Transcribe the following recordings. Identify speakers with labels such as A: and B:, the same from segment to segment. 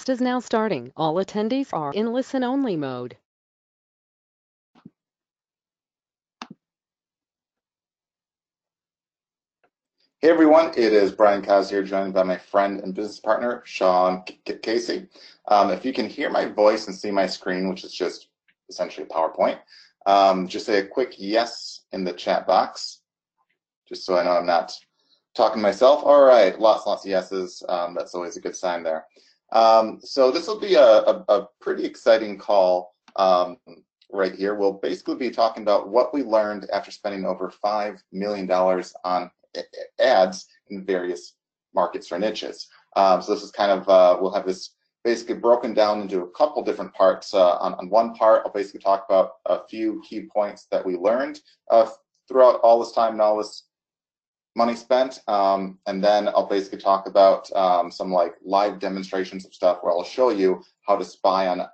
A: Podcast is now starting. All attendees are in listen-only mode.
B: Hey everyone, it is Brian Kaz here, joined by my friend and business partner, Sean Casey. If you can hear my voice and see my screen, which is just essentially a PowerPoint, just say a quick yes in the chat box, just so I know I'm not talking to myself. All right, lots of yeses. That's always a good sign there. So this will be a pretty exciting call right here. We'll basically be talking about what we learned after spending over $5 million on ads in various markets or niches. So this is kind of, we'll have this basically broken down into a couple different parts. On one part, I'll basically talk about a few key points that we learned throughout all this time and all this money spent, and then I'll basically talk about some like live demonstrations of stuff where I'll show you how to spy on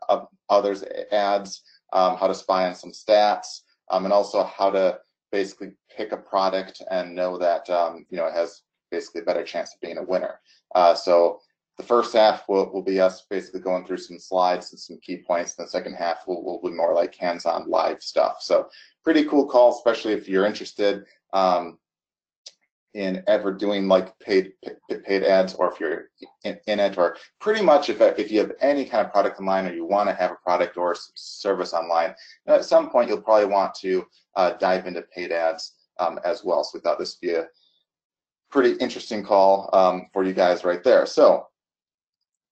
B: others' ads, how to spy on some stats, and also how to basically pick a product and know that it has basically a better chance of being a winner. So the first half will be us basically going through some slides and some key points, and the second half will be more like hands-on live stuff. So pretty cool call, especially if you're interested in ever doing like paid ads, or if you're in it, or pretty much if you have any kind of product online, or you want to have a product or service online, at some point you'll probably want to dive into paid ads as well. So we thought this would be a pretty interesting call for you guys right there. So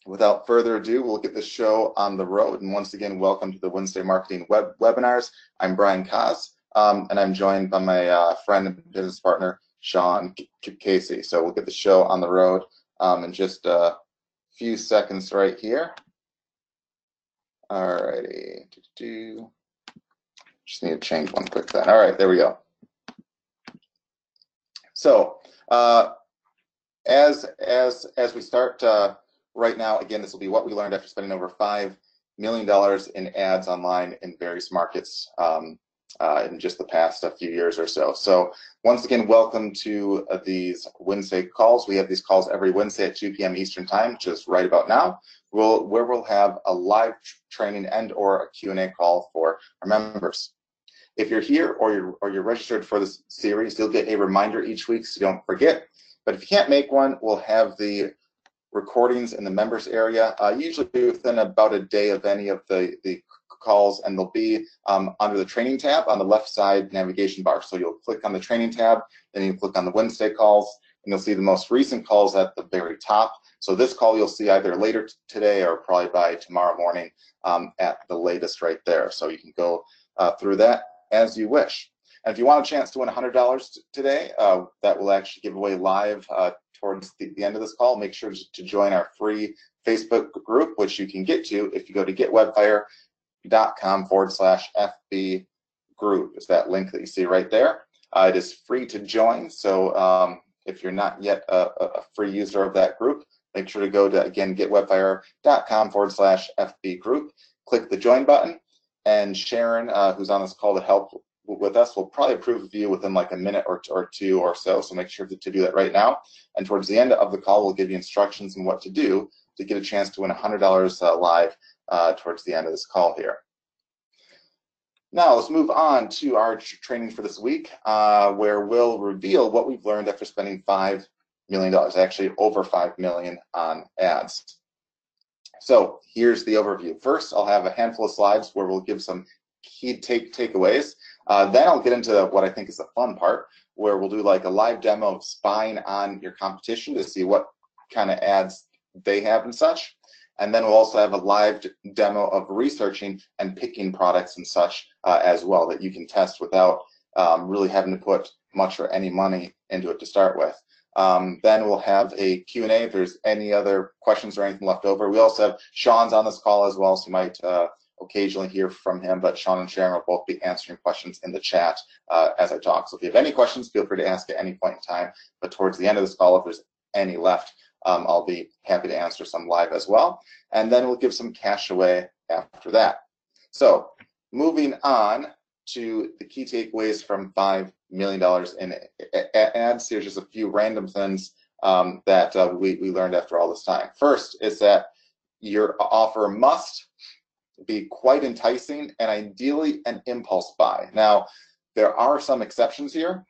B: without further ado, we'll get this show on the road. And once again, welcome to the Wednesday Marketing Webinars. I'm Brian Kaz, and I'm joined by my friend and business partner, Sean Casey. So we'll get the show on the road in just a few seconds right here. All righty. Just need to change one quick then. All right, there we go. So as we start right now, again, this will be what we learned after spending over $5 million in ads online in various markets in just the past few years or so. So once again, welcome to these Wednesday calls. We have these calls every Wednesday at 2 p.m. Eastern Time, which is right about now, where we'll have a live training and or a Q&A call for our members. If you're here or you're registered for this series, you'll get a reminder each week, so don't forget. But if you can't make one, we'll have the recordings in the members area, usually within about a day of any of the calls, and they'll be under the training tab on the left side navigation bar. So you'll click on the training tab, then you click on the Wednesday calls, and you'll see the most recent calls at the very top. So this call you'll see either later today or probably by tomorrow morning at the latest right there. So you can go through that as you wish. And if you want a chance to win $100 today, that will actually give away live towards the end of this call. Make sure to join our free Facebook group, which you can get to if you go to getwebfire.com/FB group. It's that link that you see right there. It is free to join. So if you're not yet a free user of that group, make sure to go to, again, getwebfire.com/FB group, click the join button, and Sharon, who's on this call to help with us, will probably approve of you within like a minute or two or so. So make sure to do that right now. And towards the end of the call, we'll give you instructions on what to do to get a chance to win $100 live towards the end of this call here. Now let's move on to our training for this week, where we'll reveal what we've learned after spending $5 million, actually over $5 million on ads. So here's the overview. First, I'll have a handful of slides where we'll give some key takeaways. Then I'll get into what I think is the fun part, where we'll do like a live demo of spying on your competition to see what kind of ads they have and such. And then we'll also have a live demo of researching and picking products and such as well that you can test without really having to put much or any money into it to start with. Then we'll have a Q&A if there's any other questions or anything left over. We also have Sean's on this call as well, so you might occasionally hear from him, but Sean and Sharon will both be answering questions in the chat as I talk. So if you have any questions, feel free to ask at any point in time, but towards the end of this call, if there's any left, I'll be happy to answer some live as well. And then we'll give some cash away after that. So moving on to the key takeaways from $5 million in ads. Here's just a few random things that we learned after all this time. First is that your offer must be quite enticing and ideally an impulse buy. Now, there are some exceptions here,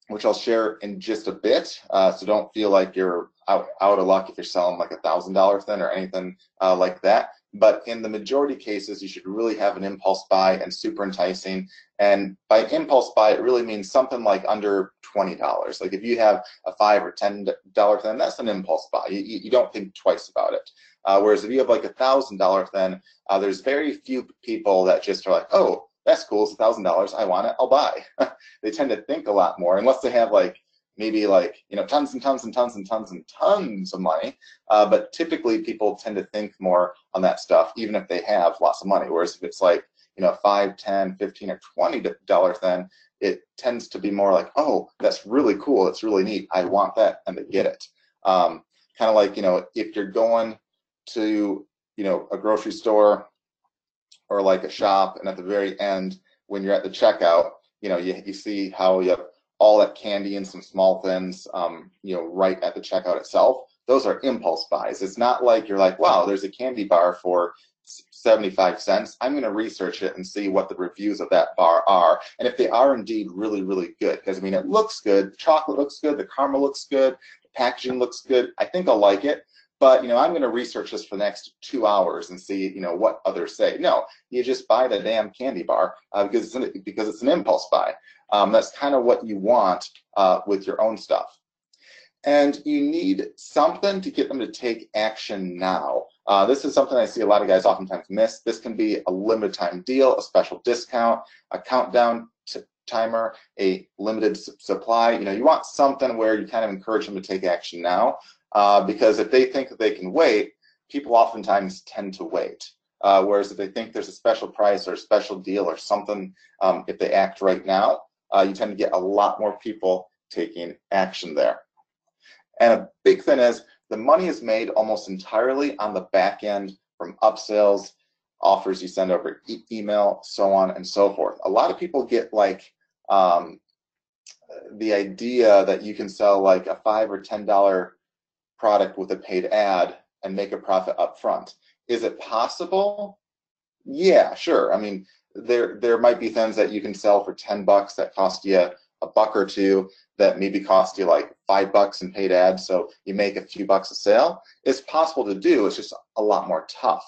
B: which I'll share in just a bit. So don't feel like you're out of luck if you're selling like $1,000 thin or anything like that. But in the majority cases, you should really have an impulse buy and super enticing. And by impulse buy, it really means something like under $20. Like if you have a $5 or $10 thin, that's an impulse buy. You don't think twice about it. Whereas if you have like $1,000 thin, there's very few people that just are like, oh, that's cool, it's $1,000, I want it, I'll buy. They tend to think a lot more, unless they have like maybe like, you know, tons and tons and tons and tons and tons of money. But typically people tend to think more on that stuff, even if they have lots of money. Whereas if it's like, you know, $5, $10, $15, or $20 then it tends to be more like, oh, that's really cool, it's really neat, I want that, and they get it. Kind of like, you know, if you're going to, you know, a grocery store or like a shop, and at the very end, when you're at the checkout, you know, you see how you have all that candy and some small thins, you know, right at the checkout itself. Those are impulse buys. It's not like you're like, wow, there's a candy bar for 75 cents. I'm going to research it and see what the reviews of that bar are. And if they are indeed really, really good, because I mean, it looks good, the chocolate looks good, the caramel looks good, the packaging looks good, I think I'll like it. But, you know, I'm going to research this for the next 2 hours and see, you know, what others say. No, you just buy the damn candy bar because it's an impulse buy. That's kind of what you want with your own stuff. And you need something to get them to take action now. This is something I see a lot of guys oftentimes miss. This can be a limited time deal, a special discount, a countdown timer, a limited supply. You know, you want something where you kind of encourage them to take action now. Because if they think that they can wait, people oftentimes tend to wait. Whereas if they think there's a special price or a special deal or something, if they act right now, you tend to get a lot more people taking action there. And a big thing is the money is made almost entirely on the back end from upsells, offers you send over email, so on and so forth. A lot of people get like the idea that you can sell like a $5 or $10 product with a paid ad and make a profit up front. Is it possible? Yeah, sure. I mean, there might be things that you can sell for $10 that cost you $1 or $2 that maybe cost you like $5 in paid ads, so you make a few bucks a sale. It's possible to do, it's just a lot more tough.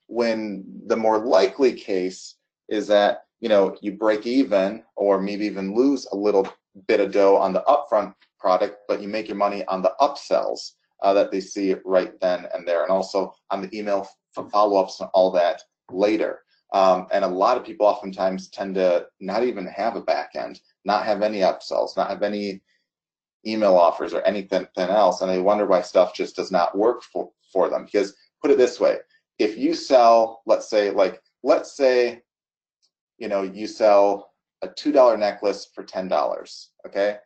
B: When the more likely case is that, you know, you break even or maybe even lose a little bit of dough on the upfront product, but you make your money on the upsells that they see right then and there, and also on the email follow-ups and all that later. And a lot of people oftentimes tend to not even have a back end, not have any upsells, not have any email offers or anything else, and they wonder why stuff just does not work for them. Because put it this way, if you sell, let's say, you know, you sell a $2 necklace for $10, okay?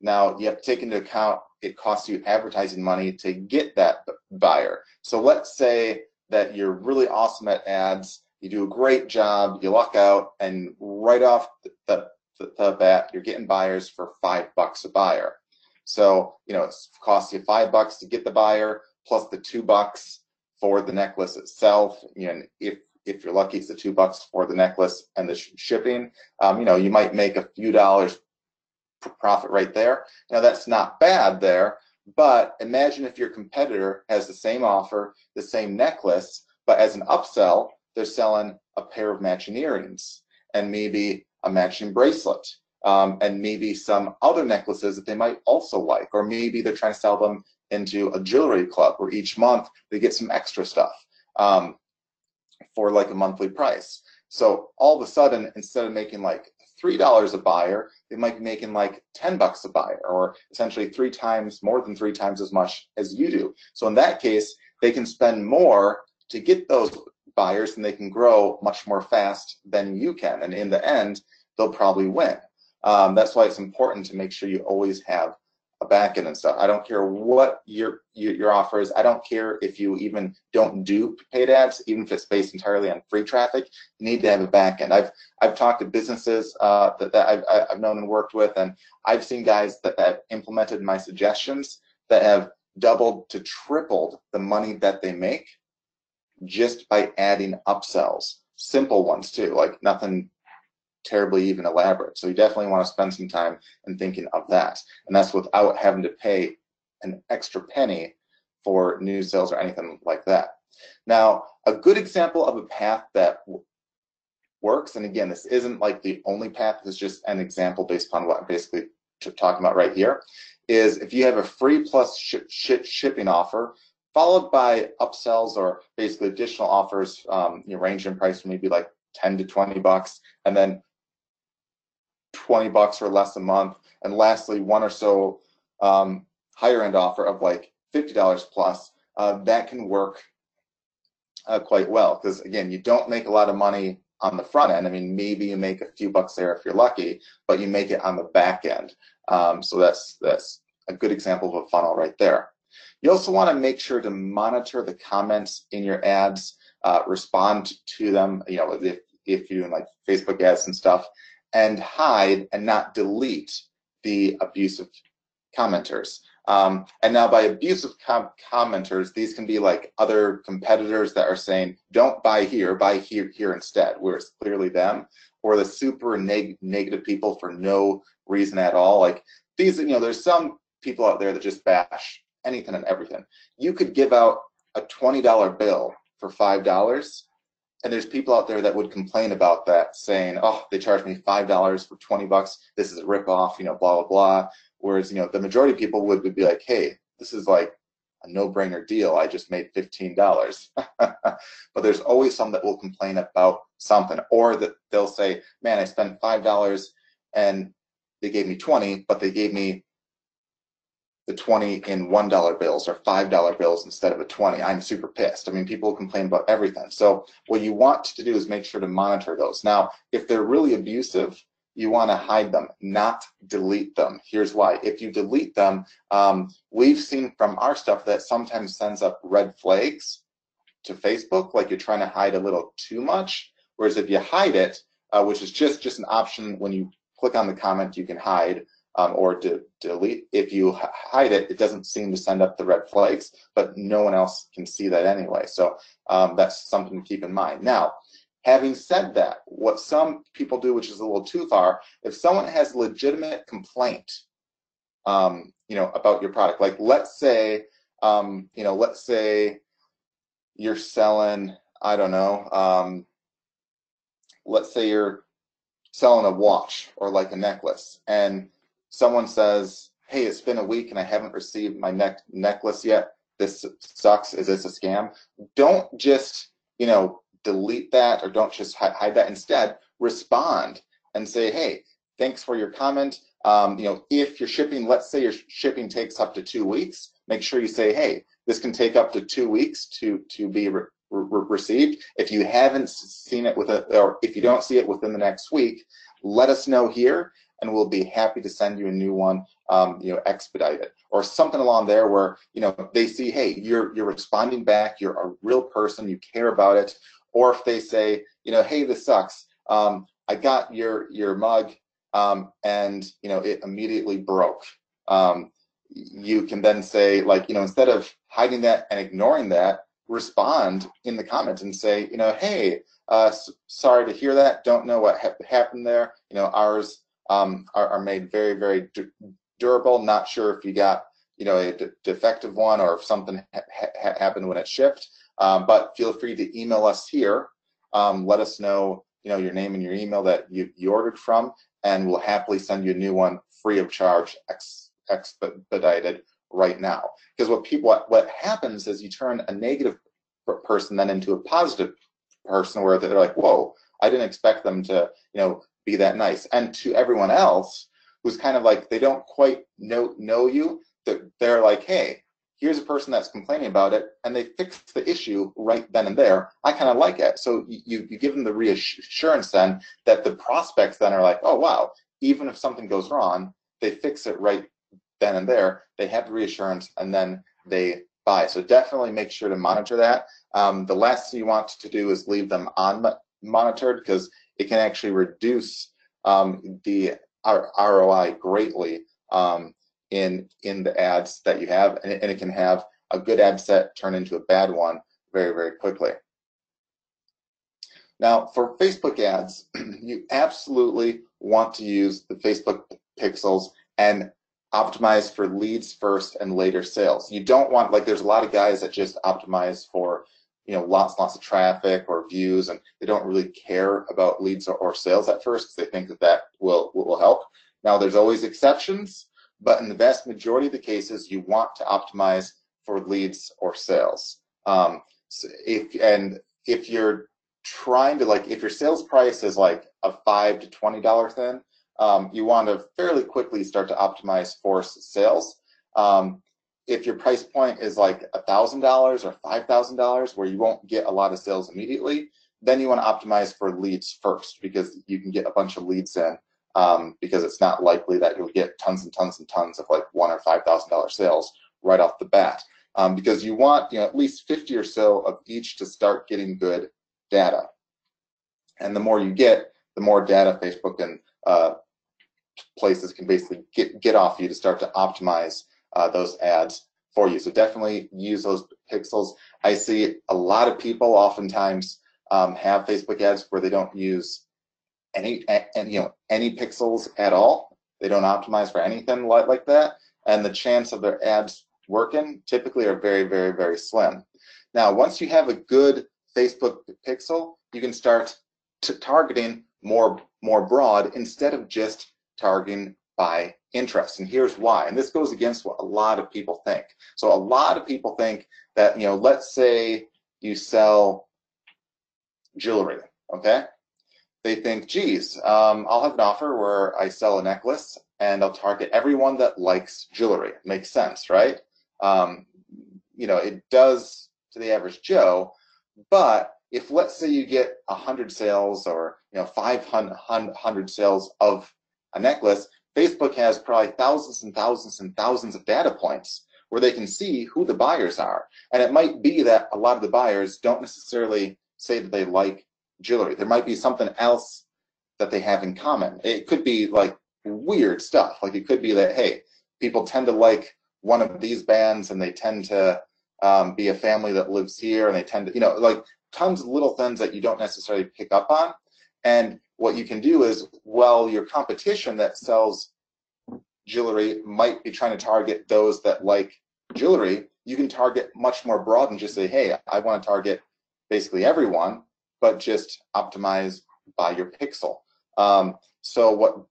B: Now you have to take into account it costs you advertising money to get that buyer. So let's say that you're really awesome at ads, you do a great job, you luck out, and right off the bat, you're getting buyers for $5 a buyer. So, you know, it costs you $5 to get the buyer, plus the $2 for the necklace itself. And if you're lucky, it's the $2 for the necklace and the shipping. You know, you might make a few dollars profit right there. Now that's not bad there, but imagine if your competitor has the same offer, the same necklace, but as an upsell, they're selling a pair of matching earrings and maybe a matching bracelet, and maybe some other necklaces that they might also like, or maybe they're trying to sell them into a jewelry club where each month they get some extra stuff for like a monthly price. So all of a sudden, instead of making like $3 a buyer, they might be making like $10 a buyer, or essentially more than three times as much as you do. So in that case, they can spend more to get those buyers, and they can grow much more fast than you can. And in the end, they'll probably win. That's why it's important to make sure you always have a back end and stuff. I don't care what your offer is. I don't care if you even don't do paid ads, even if it's based entirely on free traffic. You need to have a back end. I've talked to businesses that I've known and worked with, and I've seen guys that have implemented my suggestions that have doubled to tripled the money that they make just by adding upsells. Simple ones too, like nothing terribly even elaborate. So you definitely want to spend some time in thinking of that. And that's without having to pay an extra penny for new sales or anything like that. Now, a good example of a path that works, and again, this isn't like the only path, it's just an example based upon what I'm basically talking about right here, is if you have a free plus shipping offer followed by upsells or basically additional offers, range in price from maybe like 10 to 20 bucks, and then 20 bucks or less a month, and lastly, one or so higher end offer of like $50 plus, that can work quite well, because again, you don't make a lot of money on the front end. I mean, maybe you make a few bucks there if you're lucky, but you make it on the back end. So that's a good example of a funnel right there. You also want to make sure to monitor the comments in your ads, respond to them, if you're doing like Facebook ads and stuff, and hide and not delete the abusive commenters. And now by abusive commenters, these can be like other competitors that are saying, don't buy here instead, where it's clearly them, or the super negative people for no reason at all. Like these, there's some people out there that just bash anything and everything. You could give out a $20 bill for $5, and there's people out there that would complain about that, saying, oh, they charged me $5 for 20 bucks. This is a ripoff, blah, blah, blah. Whereas, the majority of people would be like, hey, this is like a no-brainer deal. I just made $15. But there's always some that will complain about something, or that they'll say, man, I spent $5 and they gave me 20, but they gave me the 20 in $1 bills or $5 bills instead of a 20. I'm super pissed. I mean, people complain about everything. So what you want to do is make sure to monitor those. Now, if they're really abusive, you want to hide them, not delete them. Here's why. If you delete them, we've seen from our stuff that sometimes sends up red flags to Facebook, like you're trying to hide a little too much. Whereas if you hide it, which is just an option when you click on the comment, you can hide or delete. If you hide it, it doesn't seem to send up the red flags, but no one else can see that anyway. So that's something to keep in mind. Now, having said that, what some people do, which is a little too far, if someone has legitimate complaint, about your product, like let's say you're selling, I don't know, let's say you're selling a watch or like a necklace, and someone says, hey, it's been a week and I haven't received my necklace yet. This sucks. Is this a scam? Don't just, delete that, or don't just hide that. Instead, respond and say, hey, thanks for your comment. If you're shipping, let's say your shipping takes up to 2 weeks, make sure you say, hey, this can take up to 2 weeks to be received. If you haven't seen it or if you don't see it within the next week, let us know here, and we'll be happy to send you a new one, expedited, or something along there where, they see, hey, you're responding back, you're a real person, you care about it. Or if they say, hey, this sucks, I got your mug, and, it immediately broke. You can then say, like, instead of hiding that and ignoring that, respond in the comments and say, hey, sorry to hear that. Don't know what happened there. Ours are made very, very durable. Not sure if you got, a defective one or if something happened when it shipped. But feel free to email us here. Let us know, your name and your email that you ordered from, and we'll happily send you a new one free of charge, expedited right now. Because what happens is you turn a negative person then into a positive person, where they're like, whoa, I didn't expect them to, be that nice. And to everyone else who's kind of like, they don't quite know you, they're like, hey, here's a person that's complaining about it, and they fixed the issue right then and there. I kind of like it. So you give them the reassurance then that the prospects then are like, oh, wow, even if something goes wrong, they fix it right then and there. They have the reassurance, and then they buy. So definitely make sure to monitor that. The last thing you want to do is leave them unmonitored, because it can actually reduce the ROI greatly in the ads that you have, and it can have a good ad set turn into a bad one very, very quickly. Now, for Facebook ads, you absolutely want to use the Facebook pixels and optimize for leads first and later sales. You don't want, like, there's a lot of guys that just optimize for, you know, lots of traffic or views, and they don't really care about leads or sales at first because they think that will help. Now, there's always exceptions, but in the vast majority of the cases, you want to optimize for leads or sales. So if you're trying to, like, if your sales price is like a $5 to $20 thing, you want to fairly quickly start to optimize for sales. If your price point is like $1,000 or $5,000, where you won't get a lot of sales immediately, then you want to optimize for leads first, because you can get a bunch of leads in, because it's not likely that you'll get tons and tons and tons of like $1,000 or $5,000 sales right off the bat, because you want, you know, at least 50 or so of each to start getting good data. And the more you get, the more data Facebook and places can basically get off you to start to optimize those ads for you. So definitely use those pixels. I see a lot of people oftentimes have Facebook ads where they don't use any pixels at all. They don't optimize for anything like that, and the chance of their ads working typically are very, very, very slim. Now, once you have a good Facebook pixel, you can start targeting more broad instead of just targeting by interest. And here's why. And this goes against what a lot of people think. So a lot of people think that, you know, let's say you sell jewelry, okay? They think, geez, I'll have an offer where I sell a necklace and I'll target everyone that likes jewelry. Makes sense, right? You know, it does to the average Joe, but if, let's say, you get 100 sales or, you know, 500 sales of a necklace, Facebook has probably thousands and thousands and thousands of data points where they can see who the buyers are. And it might be that a lot of the buyers don't necessarily say that they like jewelry. There might be something else that they have in common. It could be like weird stuff. Like, it could be that, hey, people tend to like one of these bands and they tend to be a family that lives here, and they tend to, you know, like tons of little things that you don't necessarily pick up on. And what you can do is, well, your competition that sells jewelry might be trying to target those that like jewelry. You can target much more broad and just say, hey, I want to target basically everyone, but just optimize by your pixel. So what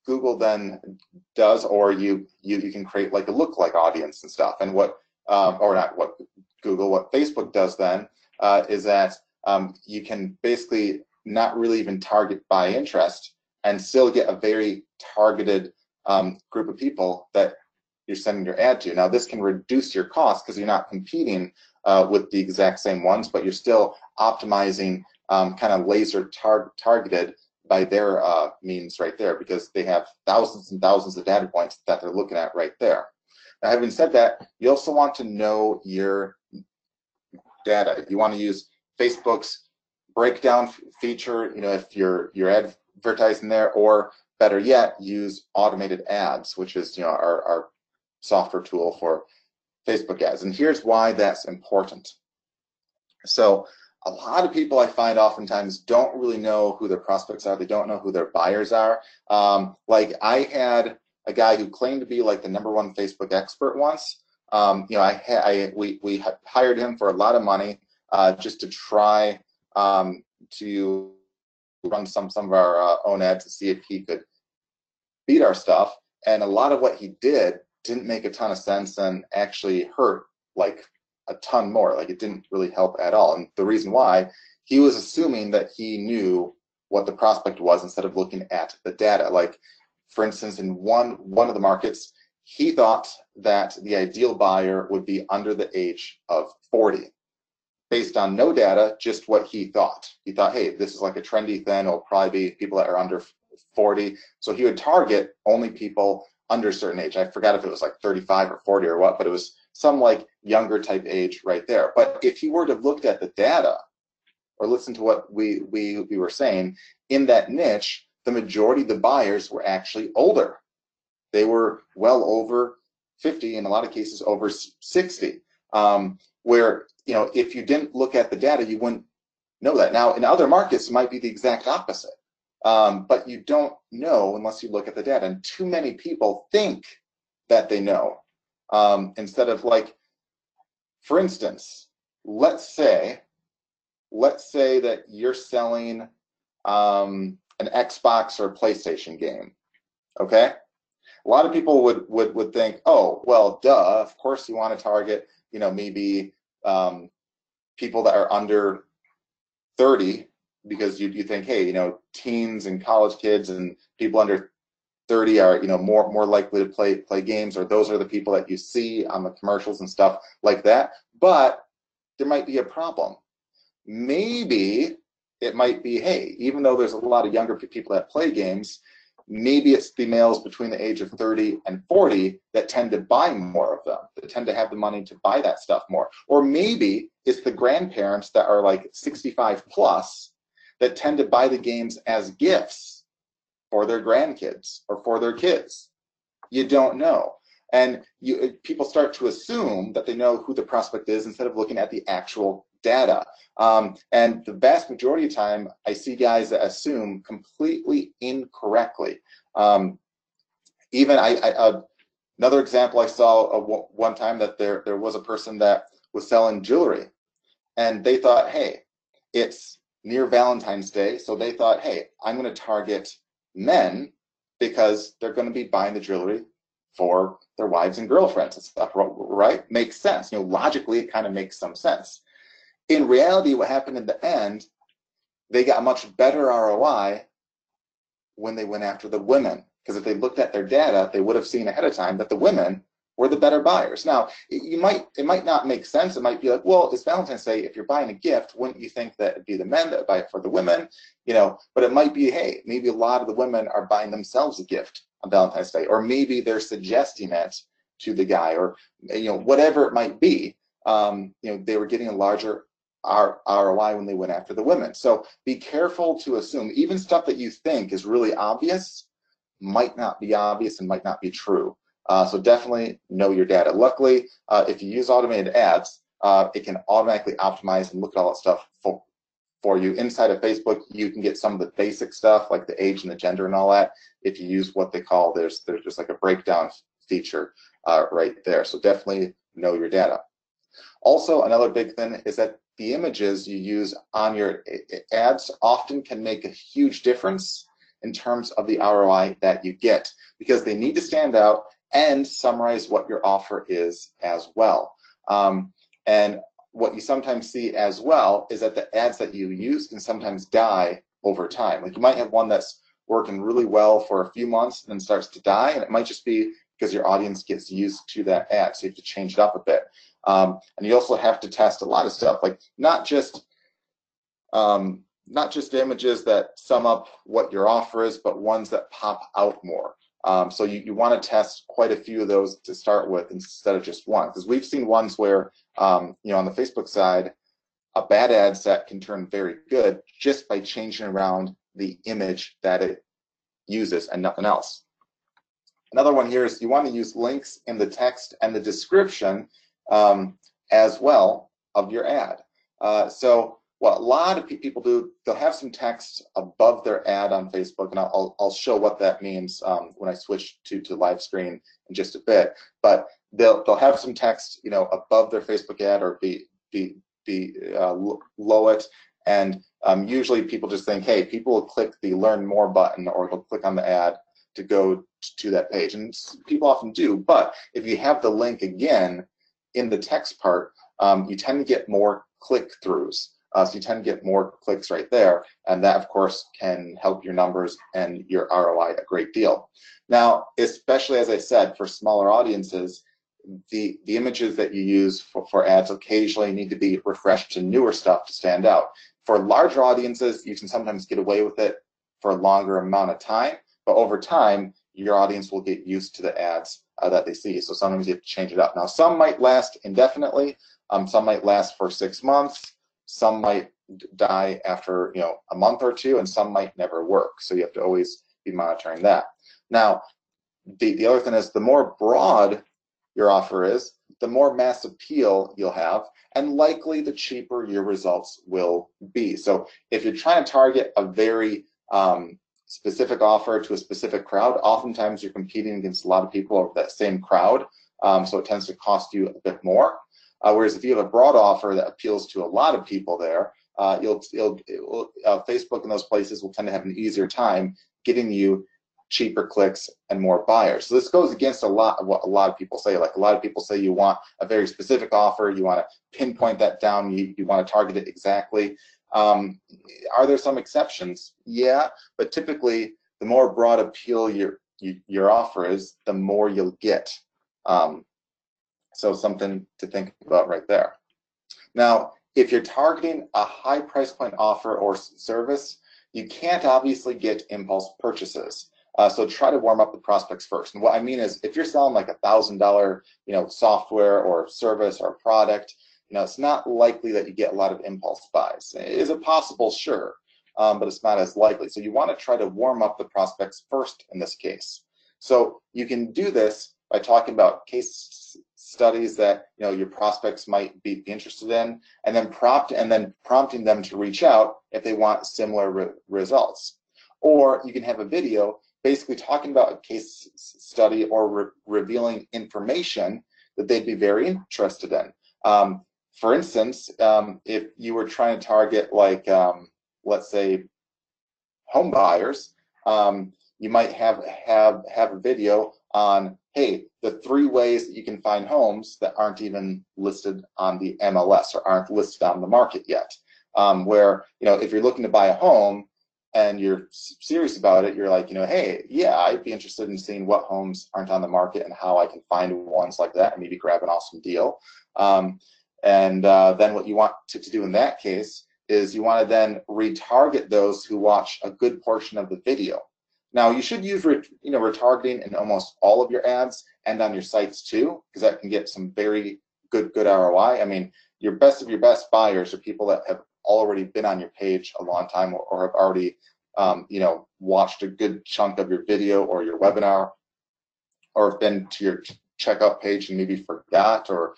B: Google then does, or you can create like a lookalike audience and stuff. And what, or not what Google, what Facebook does then is that you can basically not really even target by interest and still get a very targeted group of people that you're sending your ad to. Now, this can reduce your cost because you're not competing with the exact same ones, but you're still optimizing kind of laser targeted by their means right there, because they have thousands and thousands of data points that they're looking at right there. Now, having said that, you also want to know your data. You want to use Facebook's breakdown feature, you know, if you're advertising there, or better yet, use automated ads, which is, you know, our software tool for Facebook ads. And here's why that's important. So a lot of people, I find, oftentimes don't really know who their prospects are. They don't know who their buyers are. Like, I had a guy who claimed to be like the #1 Facebook expert once. You know, we hired him for a lot of money just to try to run some of our own ads to see if he could beat our stuff. And a lot of what he did didn't make a ton of sense and actually hurt like a ton more. Like, it didn't really help at all. And the reason why, he was assuming that he knew what the prospect was instead of looking at the data. Like, for instance, in one of the markets, he thought that the ideal buyer would be under the age of 40. Based on no data, just what he thought. He thought, hey, this is like a trendy thing. It'll probably be people that are under 40. So he would target only people under a certain age. I forgot if it was like 35 or 40 or what, but it was some like younger type age right there. But if he were to have looked at the data or listened to what we were saying, in that niche, the majority of the buyers were actually older. They were well over 50, in a lot of cases over 60, where, you know, if you didn't look at the data, you wouldn't know that. Now, in other markets, it might be the exact opposite, but you don't know unless you look at the data. And too many people think that they know, instead of, like, for instance, let's say that you're selling an Xbox or PlayStation game, okay? A lot of people would think, oh, well, duh, of course you want to target, you know, maybe people that are under 30, because you think, hey, you know, teens and college kids and people under 30 are, you know, more likely to play games, or those are the people that you see on the commercials and stuff like that. But there might be a problem. Maybe it might be, hey, even though there's a lot of younger people that play games, maybe it's the males between the age of 30 and 40 that tend to buy more of them, that tend to have the money to buy that stuff more. Or maybe it's the grandparents that are like 65 plus that tend to buy the games as gifts for their grandkids or for their kids. You don't know. And people start to assume that they know who the prospect is instead of looking at the actual data. And the vast majority of time, I see guys that assume completely incorrectly. Even another example I saw one time, that there was a person that was selling jewelry, and they thought, hey, it's near Valentine's Day, so they thought, hey, I'm going to target men because they're going to be buying the jewelry for their wives and girlfriends and stuff, right? Makes sense. You know, logically, it kind of makes some sense. In reality, what happened in the end, they got a much better ROI when they went after the women, because if they looked at their data, they would have seen ahead of time that the women were the better buyers. Now, it might not make sense. It might be like, well, it's Valentine's Day. If you're buying a gift, wouldn't you think that it'd be the men that would buy it for the women? You know, but it might be, hey, maybe a lot of the women are buying themselves a gift on Valentine's Day, or maybe they're suggesting it to the guy, or, you know, whatever it might be. You know, they were getting a larger ROI when they went after the women. So be careful to assume even stuff that you think is really obvious might not be obvious and might not be true. So definitely know your data. Luckily, if you use automated ads, it can automatically optimize and look at all that stuff for you. Inside of Facebook, you can get some of the basic stuff like the age and the gender and all that. If you use what they call, there's just like a breakdown feature right there. So definitely know your data. Also, another big thing is that the images you use on your ads often can make a huge difference in terms of the ROI that you get, because they need to stand out and summarize what your offer is as well. And what you sometimes see as well is that the ads that you use can sometimes die over time. Like, you might have one that's working really well for a few months and then starts to die, and it might just be because your audience gets used to that ad, so you have to change it up a bit. And you also have to test a lot of stuff, like not just images that sum up what your offer is, but ones that pop out more. So you want to test quite a few of those to start with instead of just one, because we've seen ones where, you know, on the Facebook side, a bad ad set can turn very good just by changing around the image that it uses and nothing else. Another one here is you want to use links in the text and the description as well of your ad. So what a lot of people do, they'll have some text above their ad on Facebook, and I'll show what that means when I switch to live screen in just a bit. But they'll have some text, you know, above their Facebook ad, or below it, and usually people just think, hey, people will click the Learn More button, or they'll click on the ad to go to that page, and people often do. But if you have the link again in the text part, you tend to get more click-throughs. So you tend to get more clicks right there, and that, of course, can help your numbers and your ROI a great deal. Now, especially, as I said, for smaller audiences, the images that you use for ads occasionally need to be refreshed to newer stuff to stand out. For larger audiences, you can sometimes get away with it for a longer amount of time, but over time, your audience will get used to the ads that they see. So sometimes you have to change it up. Now, some might last indefinitely. Some might last for 6 months. Some might die after, you know, a month or two, and some might never work. So you have to always be monitoring that. Now, the other thing is the more broad your offer is, the more mass appeal you'll have, and likely the cheaper your results will be. So if you're trying to target a very specific offer to a specific crowd, oftentimes you're competing against a lot of people of that same crowd, so it tends to cost you a bit more. Whereas if you have a broad offer that appeals to a lot of people there, Facebook and those places will tend to have an easier time getting you cheaper clicks and more buyers. So this goes against a lot of what a lot of people say. Like a lot of people say you want a very specific offer, you want to pinpoint that down, you want to target it exactly. Are there some exceptions? Yeah, but typically the more broad appeal your offer is, the more you'll get. So something to think about right there. Now, if you're targeting a high price point offer or service, you can't obviously get impulse purchases. So try to warm up the prospects first. And what I mean is, if you're selling like $1,000, software or service or product, it's not likely that you get a lot of impulse buys. Is it possible? Sure, but it's not as likely. So you want to try to warm up the prospects first in this case. So you can do this by talking about case studies that your prospects might be interested in, and then prompting them to reach out if they want similar results. Or you can have a video basically talking about a case study or revealing information that they'd be very interested in. For instance, if you were trying to target like, let's say, home buyers, you might have a video on, hey, the 3 ways that you can find homes that aren't even listed on the MLS or aren't listed on the market yet. Where, if you're looking to buy a home and you're serious about it, you're like, hey, yeah, I'd be interested in seeing what homes aren't on the market and how I can find ones like that and maybe grab an awesome deal. Then what you want to do in that case is you want to then retarget those who watch a good portion of the video. Now, you should use retargeting in almost all of your ads and on your sites too, because that can get some very good ROI. I mean, your best of your best buyers are people that have already been on your page a long time or have already watched a good chunk of your video or your webinar, or have been to your checkout page and maybe forgot or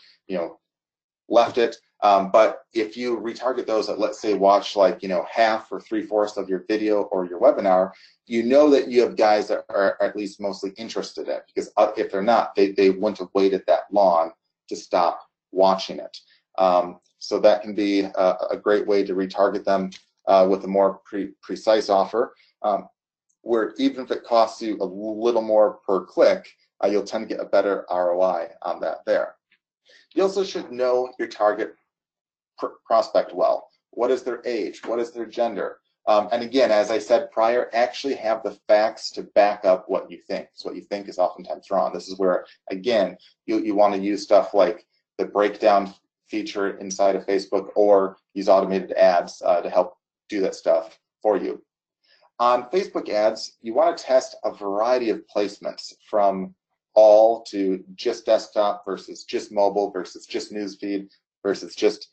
B: left it. But if you retarget those that, let's say, watch like half or 3/4 of your video or your webinar, that you have guys that are at least mostly interested in it, because if they're not, they wouldn't have waited that long to stop watching it. So that can be a great way to retarget them with a more precise offer, where even if it costs you a little more per click, you'll tend to get a better ROI on that there. You also should know your target prospect well. What is their age? What is their gender? And again, as I said prior, actually have the facts to back up what you think. So what you think is oftentimes wrong. This is where, again, you want to use stuff like the breakdown feature inside of Facebook, or use automated ads to help do that stuff for you. On Facebook ads, you want to test a variety of placements, from all to just desktop versus just mobile versus just newsfeed versus just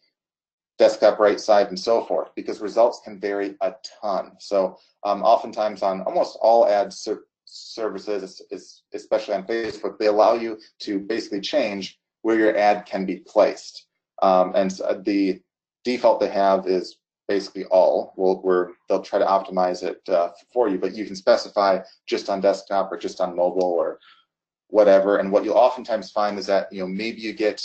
B: desktop right side and so forth, because results can vary a ton. So oftentimes on almost all ad services, especially on Facebook, they allow you to basically change where your ad can be placed. And so the default they have is basically all, where they'll try to optimize it for you, but you can specify just on desktop or just on mobile or whatever. And what you'll oftentimes find is that maybe you get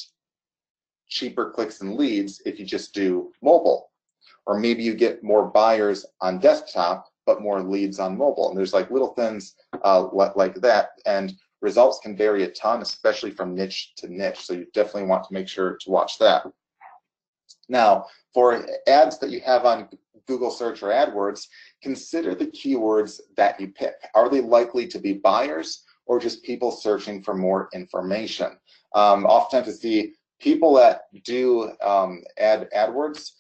B: cheaper clicks and leads if you just do mobile, or maybe you get more buyers on desktop but more leads on mobile. And there's like little things like that, and results can vary a ton, especially from niche to niche. So you definitely want to make sure to watch that. Now, for ads that you have on Google Search or AdWords, consider the keywords that you pick. Are they likely to be buyers or just people searching for more information? Oftentimes, you see people that do AdWords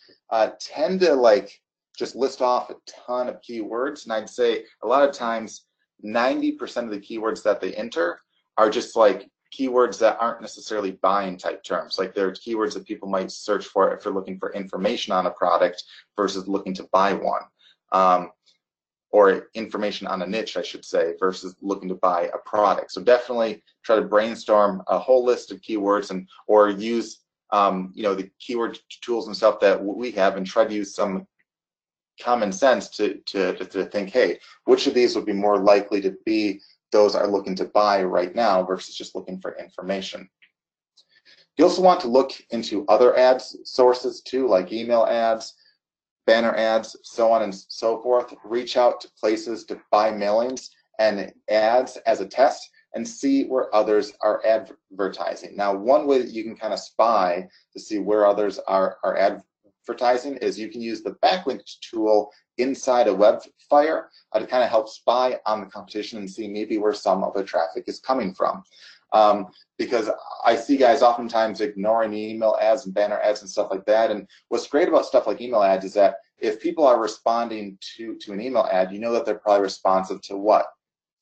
B: tend to just list off a ton of keywords, and I'd say a lot of times 90% of the keywords that they enter are just like keywords that aren't necessarily buying type terms. Like they're keywords that people might search for if they're looking for information on a product versus looking to buy one. or information on a niche, I should say, versus looking to buy a product. So definitely try to brainstorm a whole list of keywords or use the keyword tools and stuff that we have, and try to use some common sense to think, hey, which of these would be more likely to be those are looking to buy right now versus just looking for information. You also want to look into other ads sources too, like email ads, banner ads, so on and so forth. Reach out to places to buy mailings and ads as a test and see where others are advertising. Now, one way that you can kind of spy to see where others are advertising is you can use the backlink tool inside of Webfire to kind of help spy on the competition and see maybe where some of the traffic is coming from. Because I see guys oftentimes ignoring email ads and banner ads and stuff like that. And what's great about stuff like email ads is that if people are responding to an email ad, you know that they're probably responsive to what?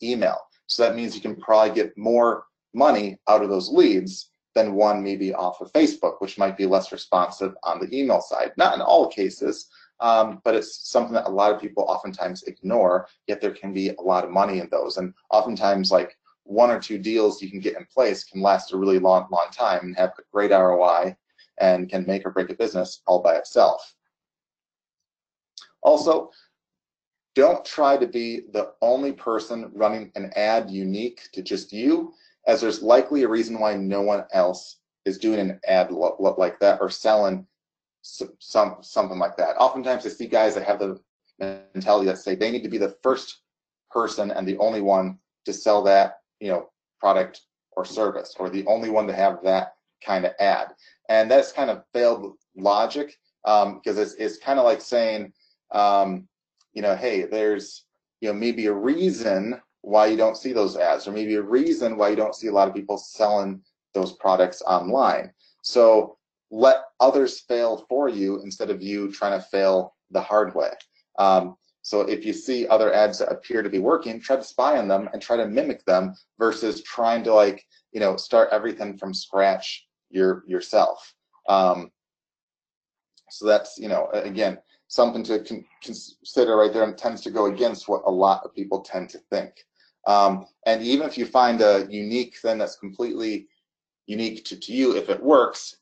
B: Email. So that means you can probably get more money out of those leads than one maybe off of Facebook, which might be less responsive on the email side. Not in all cases, but it's something that a lot of people oftentimes ignore, yet there can be a lot of money in those. And oftentimes, like, 1 or 2 deals you can get in place can last a really long time and have a great ROI and can make or break a business all by itself. Also, don't try to be the only person running an ad unique to just you, as there's likely a reason why no one else is doing an ad like that or selling something like that. Oftentimes I see guys that have the mentality that say they need to be the first person and the only one to sell that product or service, or the only one to have that kind of ad. And that's kind of failed logic, because it's kind of like saying, hey, there's maybe a reason why you don't see those ads, or maybe a reason why you don't see a lot of people selling those products online. So let others fail for you instead of you trying to fail the hard way. So if you see other ads that appear to be working, try to spy on them and try to mimic them versus trying to start everything from scratch yourself. So that's, again, something to consider right there, and tends to go against what a lot of people tend to think. And even if you find a unique thing that's completely unique to you, if it works,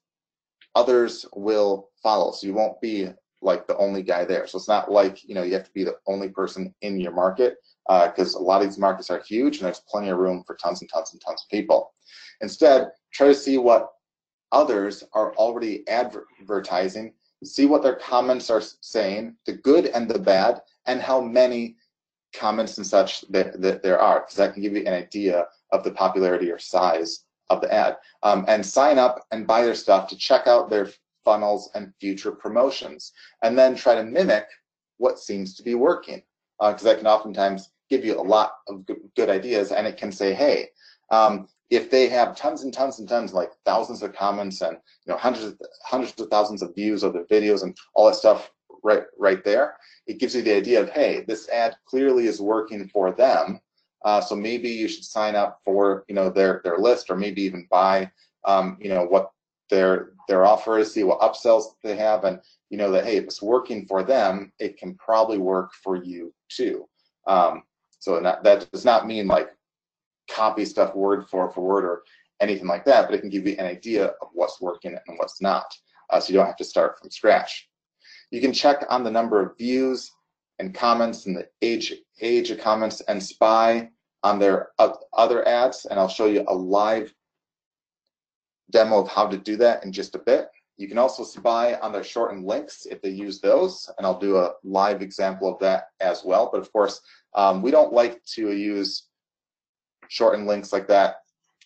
B: others will follow. So you won't be like the only guy there. So it's not like you have to be the only person in your market, because a lot of these markets are huge and there's plenty of room for tons and tons and tons of people. Instead, try to see what others are already advertising, see what their comments are saying, the good and the bad, and how many comments and such that there are, because that can give you an idea of the popularity or size of the ad. And sign up and buy their stuff to check out their funnels and future promotions, and then try to mimic what seems to be working, because that can oftentimes give you a lot of good ideas. And it can say, hey, if they have tons and tons and tons, like thousands of comments and hundreds of thousands of views of their videos and all that stuff right there, it gives you the idea of, hey, this ad clearly is working for them. So maybe you should sign up for their list, or maybe even buy what their offer is, see what upsells they have, and that, hey, if it's working for them, it can probably work for you too. So that does not mean like copy stuff word for word or anything like that, but it can give you an idea of what's working and what's not, so you don't have to start from scratch. You can check on the number of views and comments and the age of comments and spy on their other ads, and I'll show you a live demo of how to do that in just a bit. You can also spy on their shortened links if they use those, and I'll do a live example of that as well. But of course, we don't like to use shortened links like that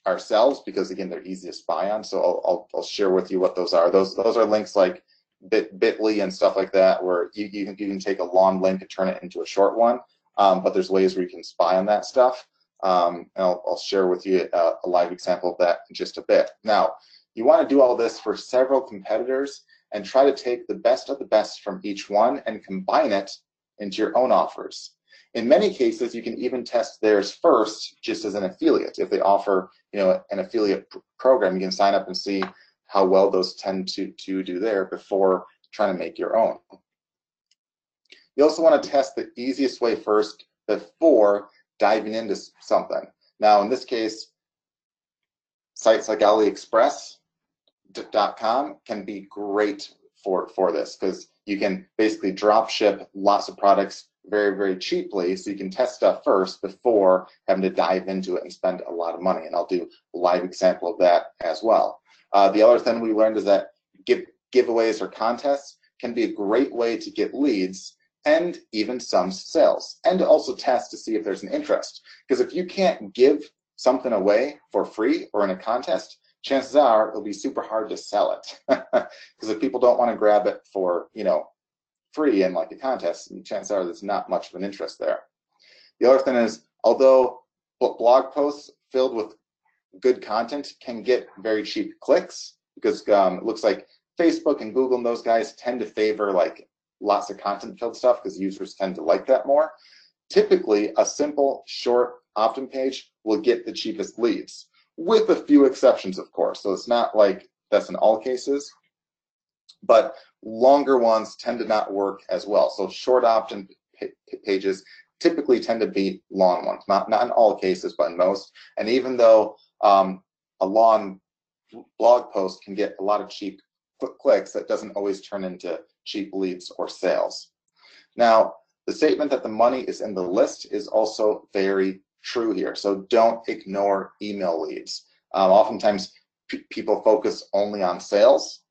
B: ourselves, because again, they're easy to spy on. So I'll share with you what those are. Those are links like Bitly and stuff like that, where you can take a long link and turn it into a short one. But there's ways where you can spy on that stuff. And I'll share with you a live example of that in just a bit. Now, you want to do all this for several competitors and try to take the best of the best from each one and combine it into your own offers. In many cases, you can even test theirs first, just as an affiliate. If they offer, an affiliate program, you can sign up and see how well those tend to do there before trying to make your own. You also want to test the easiest way first before diving into something. Now, in this case, sites like AliExpress.com can be great for this, because you can basically drop ship lots of products very, very cheaply, so you can test stuff first before having to dive into it and spend a lot of money. And I'll do a live example of that as well. The other thing we learned is that giveaways or contests can be a great way to get leads and even some sales, and to also test to see if there's an interest. Because if you can't give something away for free or in a contest, chances are it'll be super hard to sell it. Because if people don't want to grab it for, free in like a contest, chances are there's not much of an interest there. The other thing is, although blog posts filled with good content can get very cheap clicks, because it looks like Facebook and Google and those guys tend to favor like lots of content filled stuff because users tend to like that more. Typically, a simple, short opt-in page will get the cheapest leads, with a few exceptions, of course. So it's not like that's in all cases, but longer ones tend to not work as well. So short opt-in pages typically tend to be long ones, not in all cases, but in most. And even though a long blog post can get a lot of cheap clicks, that doesn't always turn into cheap leads or sales. Now, the statement that the money is in the list is also very true here. So don't ignore email leads. Oftentimes, people focus only on sales,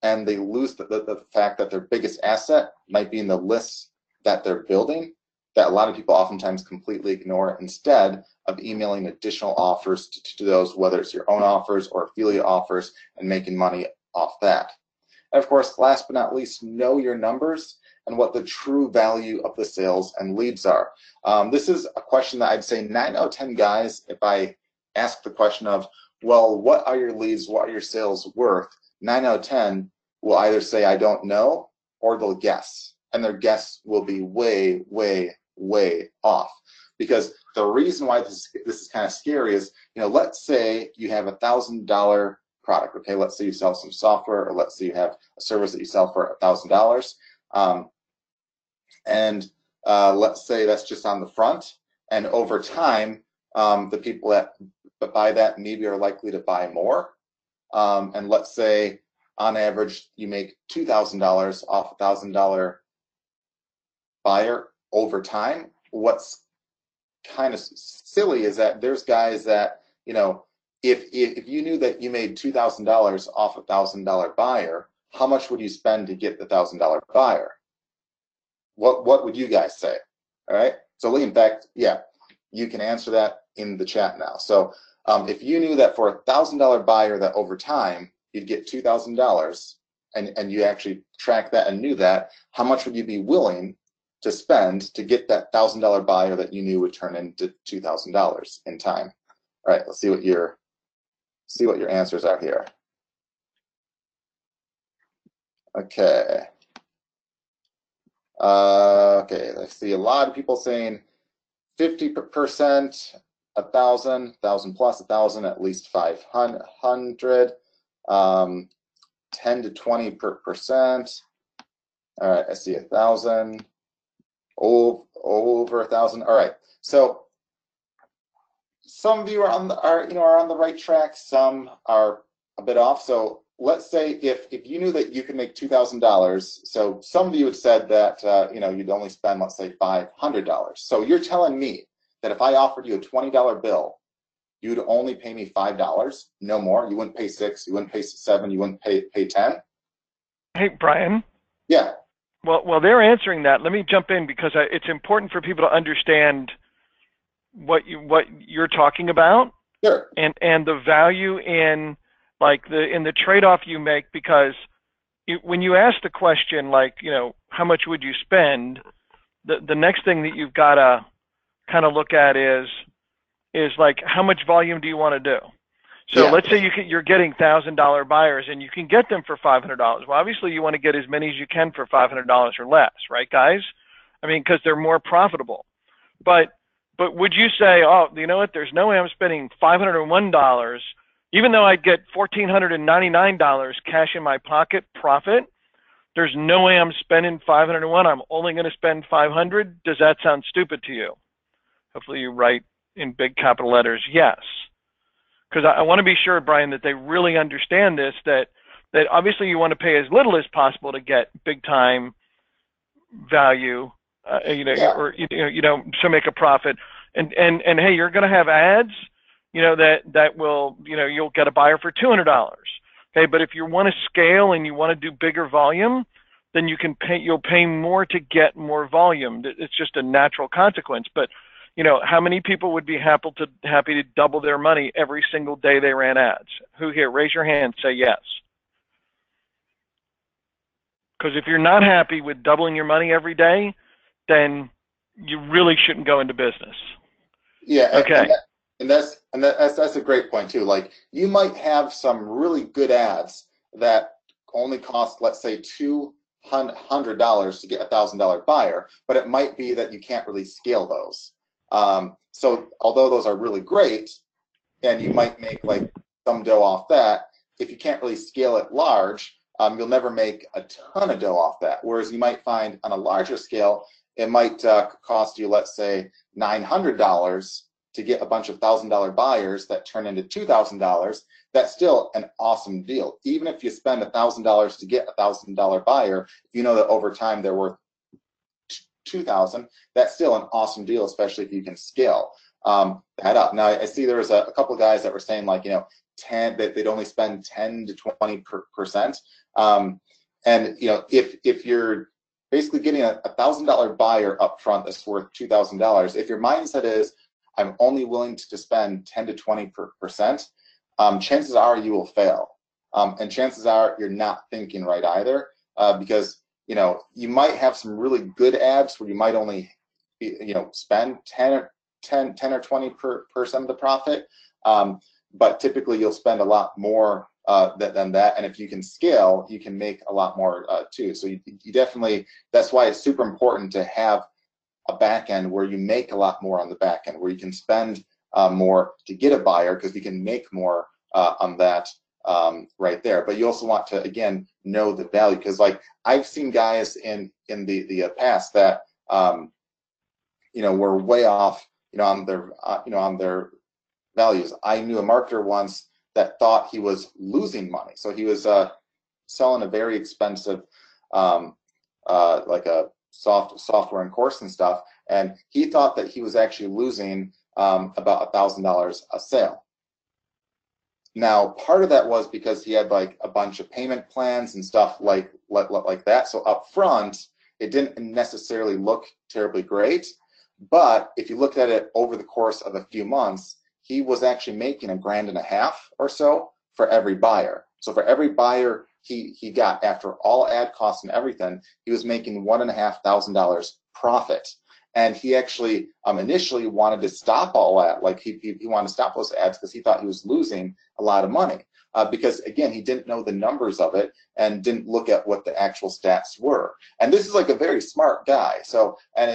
B: and they lose the fact that their biggest asset might be in the lists that they're building, that a lot of people oftentimes completely ignore instead of emailing additional offers to those, whether it's your own offers or affiliate offers, and making money off that. And of course, last but not least, know your numbers and what the true value of the sales and leads are. This is a question that I'd say 9 out of 10 guys, if I ask the question of, well, what are your leads, what are your sales worth, 9 out of 10 will either say, I don't know, or they'll guess. And their guess will be way, way, way off. Because the reason why this is kind of scary is, let's say you have $1,000 product, okay? Let's say you sell some software, or let's say you have a service that you sell for $1,000. And let's say that's just on the front. And over time, the people that buy that maybe are likely to buy more. And let's say on average, you make $2,000 off a $1,000 buyer over time. What's kind of silly is that there's guys that, if you knew that you made $2,000 off a $1,000 buyer, how much would you spend to get the $1,000 buyer? What would you guys say? All right. So in fact, yeah, you can answer that in the chat now. So if you knew that for a $1,000 buyer that over time you'd get $2,000, and you actually track that and knew that, how much would you be willing to spend to get that $1,000 buyer that you knew would turn into $2,000 in time? All right. Let's see what your answers are here. Okay. Okay, I see a lot of people saying 50%, 1,000, 1,000 plus 1,000, at least 500, 10 to 20%. All right, I see 1,000, over 1,000. All right, so some of you are on the right track. Some are a bit off. So let's say if you knew that you could make $2,000, so some of you had said that you'd only spend, let's say, $500. So you're telling me that if I offered you a $20 bill, you'd only pay me $5, no more. You wouldn't pay $6, you wouldn't pay $7, you wouldn't pay $10.
C: Hey, Brian.
B: Yeah.
C: Well, they're answering that. Let me jump in, because it's important for people to understand what you're talking about.
B: Sure.
C: And the value in the trade-off you make, because when you ask the question, how much would you spend, the next thing that you've got to kind of look at is like, how much volume do you want to do? So yeah. Let's say you're getting $1,000 buyers and you can get them for $500. Well, obviously you want to get as many as you can for $500 or less, right, guys? I mean, because they're more profitable. But would you say, oh, you know what, there's no way I'm spending $501, even though I'd get $1,499 cash in my pocket profit, there's no way I'm spending 501. I'm only going to spend 500. Does that sound stupid to you? Hopefully you write in big capital letters, yes. Because I want to be sure, Brian, that they really understand this, that obviously you want to pay as little as possible to get big time value, to make a profit. And hey, you're going to have ads, that will, you'll get a buyer for $200. Okay, but if you want to scale and you want to do bigger volume, then you'll pay more to get more volume. It's just a natural consequence. But how many people would be happy to double their money every single day they ran ads? Who here? Raise your hand. Say yes. Because if you're not happy with doubling your money every day, then you really shouldn't go into business.
B: Yeah.
C: Okay.
B: And that's a great point too. Like, you might have some really good ads that only cost, let's say, $200 to get a $1,000 buyer, but it might be that you can't really scale those. So although those are really great, and you might make like some dough off that, if you can't really scale it large, you'll never make a ton of dough off that. Whereas you might find on a larger scale, it might cost you, let's say, $900 to get a bunch of $1,000 buyers that turn into $2,000. That's still an awesome deal. Even if you spend $1,000 to get a $1,000 buyer, you know that over time they're worth $2,000. That's still an awesome deal, especially if you can scale that up. Now, I see there was a couple of guys that were saying, like, 10, that they'd only spend 10 to 20%. And if you're basically getting a $1,000 buyer up front that's worth $2,000, if your mindset is, I'm only willing to spend 10 to 20%, chances are you will fail. And chances are you're not thinking right either, because you might have some really good ads where you might only spend 10 or 20% of the profit, but typically you'll spend a lot more than that. And if you can scale, you can make a lot more too. So you definitely, that's why it's super important to have a back end where you make a lot more on the back end, where you can spend more to get a buyer, because you can make more on that right there. But you also want to, again, know the value, because like I've seen guys in the past that were way off on their values. I knew a marketer once that thought he was losing money, so he was selling a very expensive like a software and course and stuff, and he thought that he was actually losing about $1,000 a sale. Now, part of that was because he had like a bunch of payment plans and stuff like that. So up front, it didn't necessarily look terribly great. But if you looked at it over the course of a few months, he was actually making $1,500 or so for every buyer. So for every buyer he got, after all ad costs and everything, he was making $1,500 profit. And he actually initially wanted to stop all that. Like he wanted to stop those ads because he thought he was losing a lot of money. Because again, he didn't know the numbers of it and didn't look at what the actual stats were. And this is like a very smart guy. So, and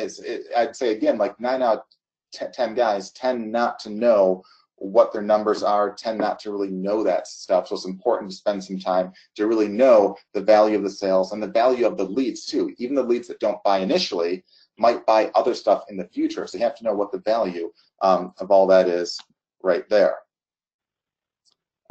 B: I'd say again, like 9 out of 10 guys tend not to know what their numbers are, tend not to really know that stuff. So it's important to spend some time to really know the value of the sales and the value of the leads too. Even the leads that don't buy initially might buy other stuff in the future. So you have to know what the value of all that is right there.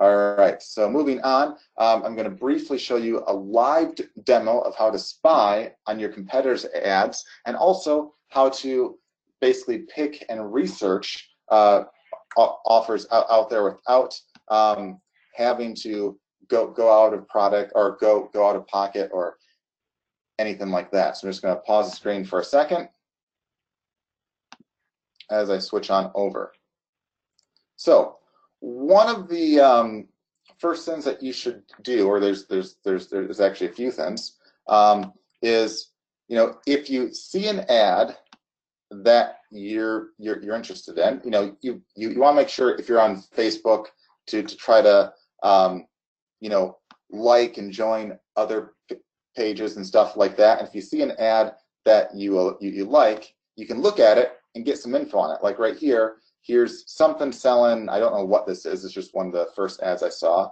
B: All right, so moving on, I'm going to briefly show you a live demo of how to spy on your competitors' ads, and also how to basically pick and research offers out there without having to go out of product or go out of pocket or anything like that. So I'm just going to pause the screen for a second as I switch on over. So one of the first things that you should do, or there's actually a few things, is if you see an ad that you're interested in, you want to make sure, if you're on Facebook, to try to like and join other pages and stuff like that. And if you see an ad that you like, you can look at it and get some info on it. Like right here, here's something selling. I don't know what this is. It's just one of the first ads I saw.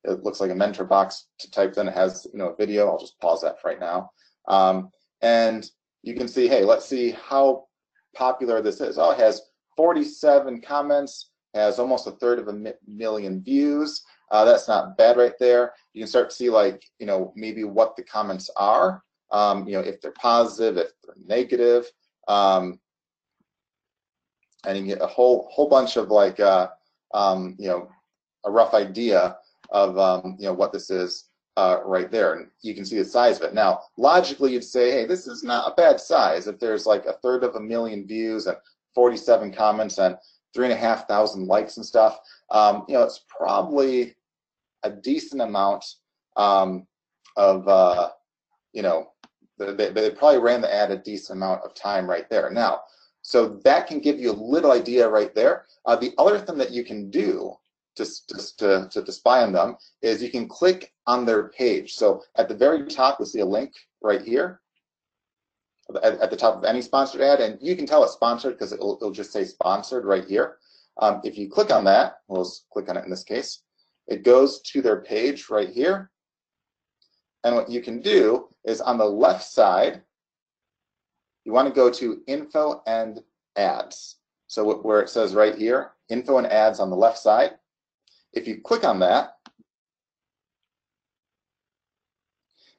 B: it looks like a mentor box to type in. It has, you know, a video. I'll just pause that for right now. And you can see, hey, let's see how popular this is. Oh, it has 47 comments, has almost 1/3 of a million views. That's not bad right there. You can start to see, like, you know, maybe what the comments are, you know, if they're positive, if they're negative, and you get a whole bunch of, like, you know, a rough idea of, you know, what this is right there. And you can see the size of it. Now, logically, you'd say, hey, this is not a bad size. If there's like 1/3 of a million views and 47 comments and 3,500 likes and stuff, you know, it's probably a decent amount of, you know, they probably ran the ad a decent amount of time right there. Now, so that can give you a little idea right there. The other thing that you can do to spy on them is you can click on their page. So at the very top, you'll see a link right here at the top of any sponsored ad, and you can tell it's sponsored because it'll just say sponsored right here. If you click on that, we'll just click on it in this case, it goes to their page right here. And what you can do is on the left side, you want to go to info and ads. So where it says right here, info and ads on the left side. If you click on that,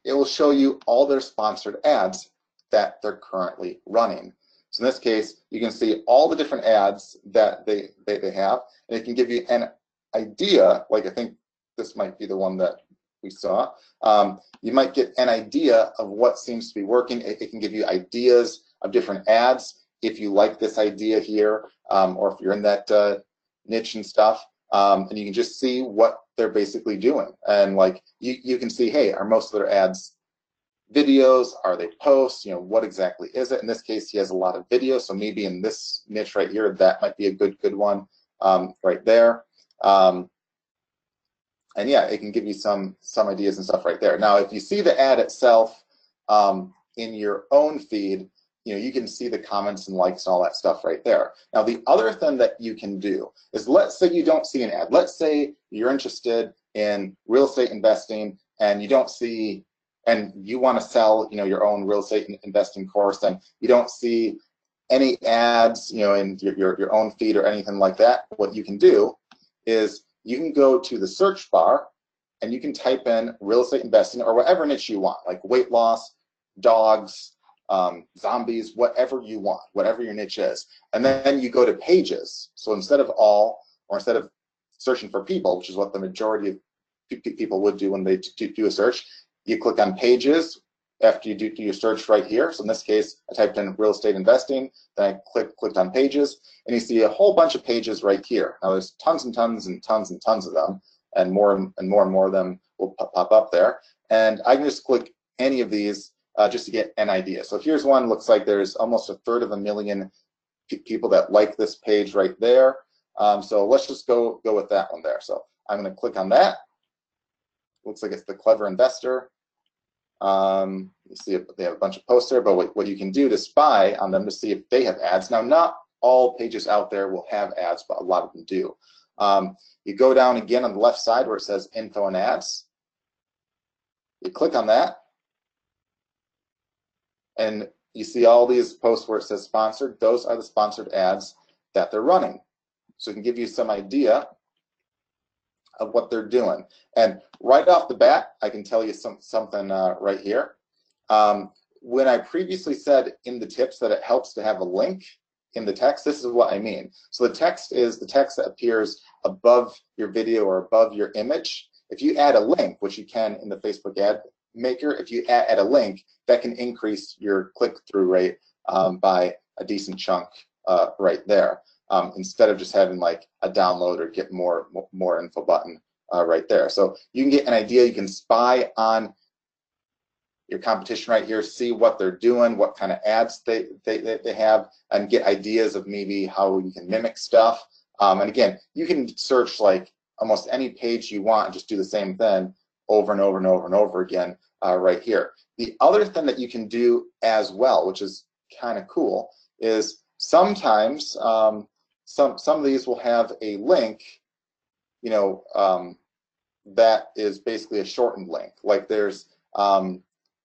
B: it will show you all their sponsored ads that they're currently running. So in this case, you can see all the different ads that they have, and it can give you an idea, like I think this might be the one that we saw. You might get an idea of what seems to be working. It can give you ideas of different ads if you like this idea here, or if you're in that niche and stuff. And you can just see what they're basically doing. And like you can see, hey, are most of their ads videos? Are they posts? You know, what exactly is it? In this case, he has a lot of videos, so maybe in this niche right here, that might be a good one right there. And yeah, it can give you some ideas and stuff right there. Now, if you see the ad itself in your own feed, you know, you can see the comments and likes and all that stuff right there. Now, the other thing that you can do is, let's say you don't see an ad. Let's say you're interested in real estate investing and you don't see, and you want to sell, you know, your own real estate investing course, and you don't see any ads, you know, in your own feed or anything like that. What you can do is you can go to the search bar and you can type in real estate investing or whatever niche you want, like weight loss, dogs, zombies, whatever you want, whatever your niche is. And then you go to pages. So instead of all, or instead of searching for people, which is what the majority of people would do when they do a search, you click on pages after you do your search right here. So in this case, I typed in real estate investing, then I clicked on pages, and you see a whole bunch of pages right here. Now there's tons and tons and tons and tons of them, and more of them will pop up there. And I can just click any of these just to get an idea. So here's one, looks like there's almost 1/3 of a million people that like this page right there. So let's just go with that one there. So I'm going to click on that. Looks like it's the Clever Investor. You see they have a bunch of posts there, but what you can do to spy on them to see if they have ads. Now, not all pages out there will have ads, but a lot of them do. You go down again on the left side where it says info and ads. You click on that, and you see all these posts where it says sponsored. Those are the sponsored ads that they're running. So it can give you some idea of what they're doing. And right off the bat, I can tell you something right here. When I previously said in the tips that it helps to have a link in the text, this is what I mean. So the text is the text that appears above your video or above your image. If you add a link, which you can in the Facebook ad maker, if you add a link, that can increase your click-through rate by a decent chunk right there. Instead of just having like a download or get more info button right there. So you can get an idea, you can spy on your competition right here, see what they're doing, what kind of ads they have, and get ideas of maybe how you can mimic stuff. And again, you can search like almost any page you want and just do the same thing over and over and over and over again right here. The other thing that you can do as well, which is kind of cool, is sometimes some of these will have a link, you know, that is basically a shortened link. Like there's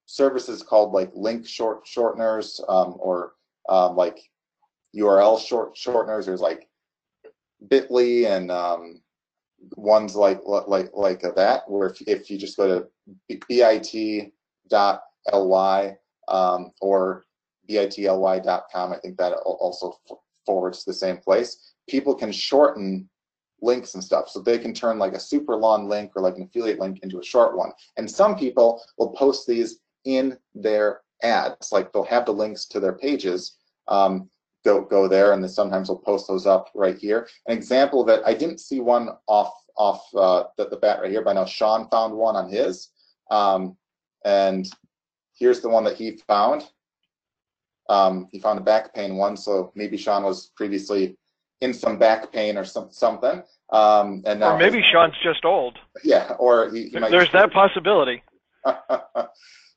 B: services called like link shorteners or like URL shorteners. There's like Bitly and ones like that, where if you just go to bit.ly or bitly.com, I think that also forwards to the same place. People can shorten links and stuff, so they can turn like a super long link or like an affiliate link into a short one. And some people will post these in their ads, like they'll have the links to their pages. Go there, and then sometimes we'll post those up right here. An example of it, I didn't see one off the bat right here, but I know Sean found one on his, and here's the one that he found. He found a back pain one, so maybe Sean was previously in some back pain or something, and now,
C: or maybe Sean's just old.
B: Yeah, or he might.
C: There's that possibility.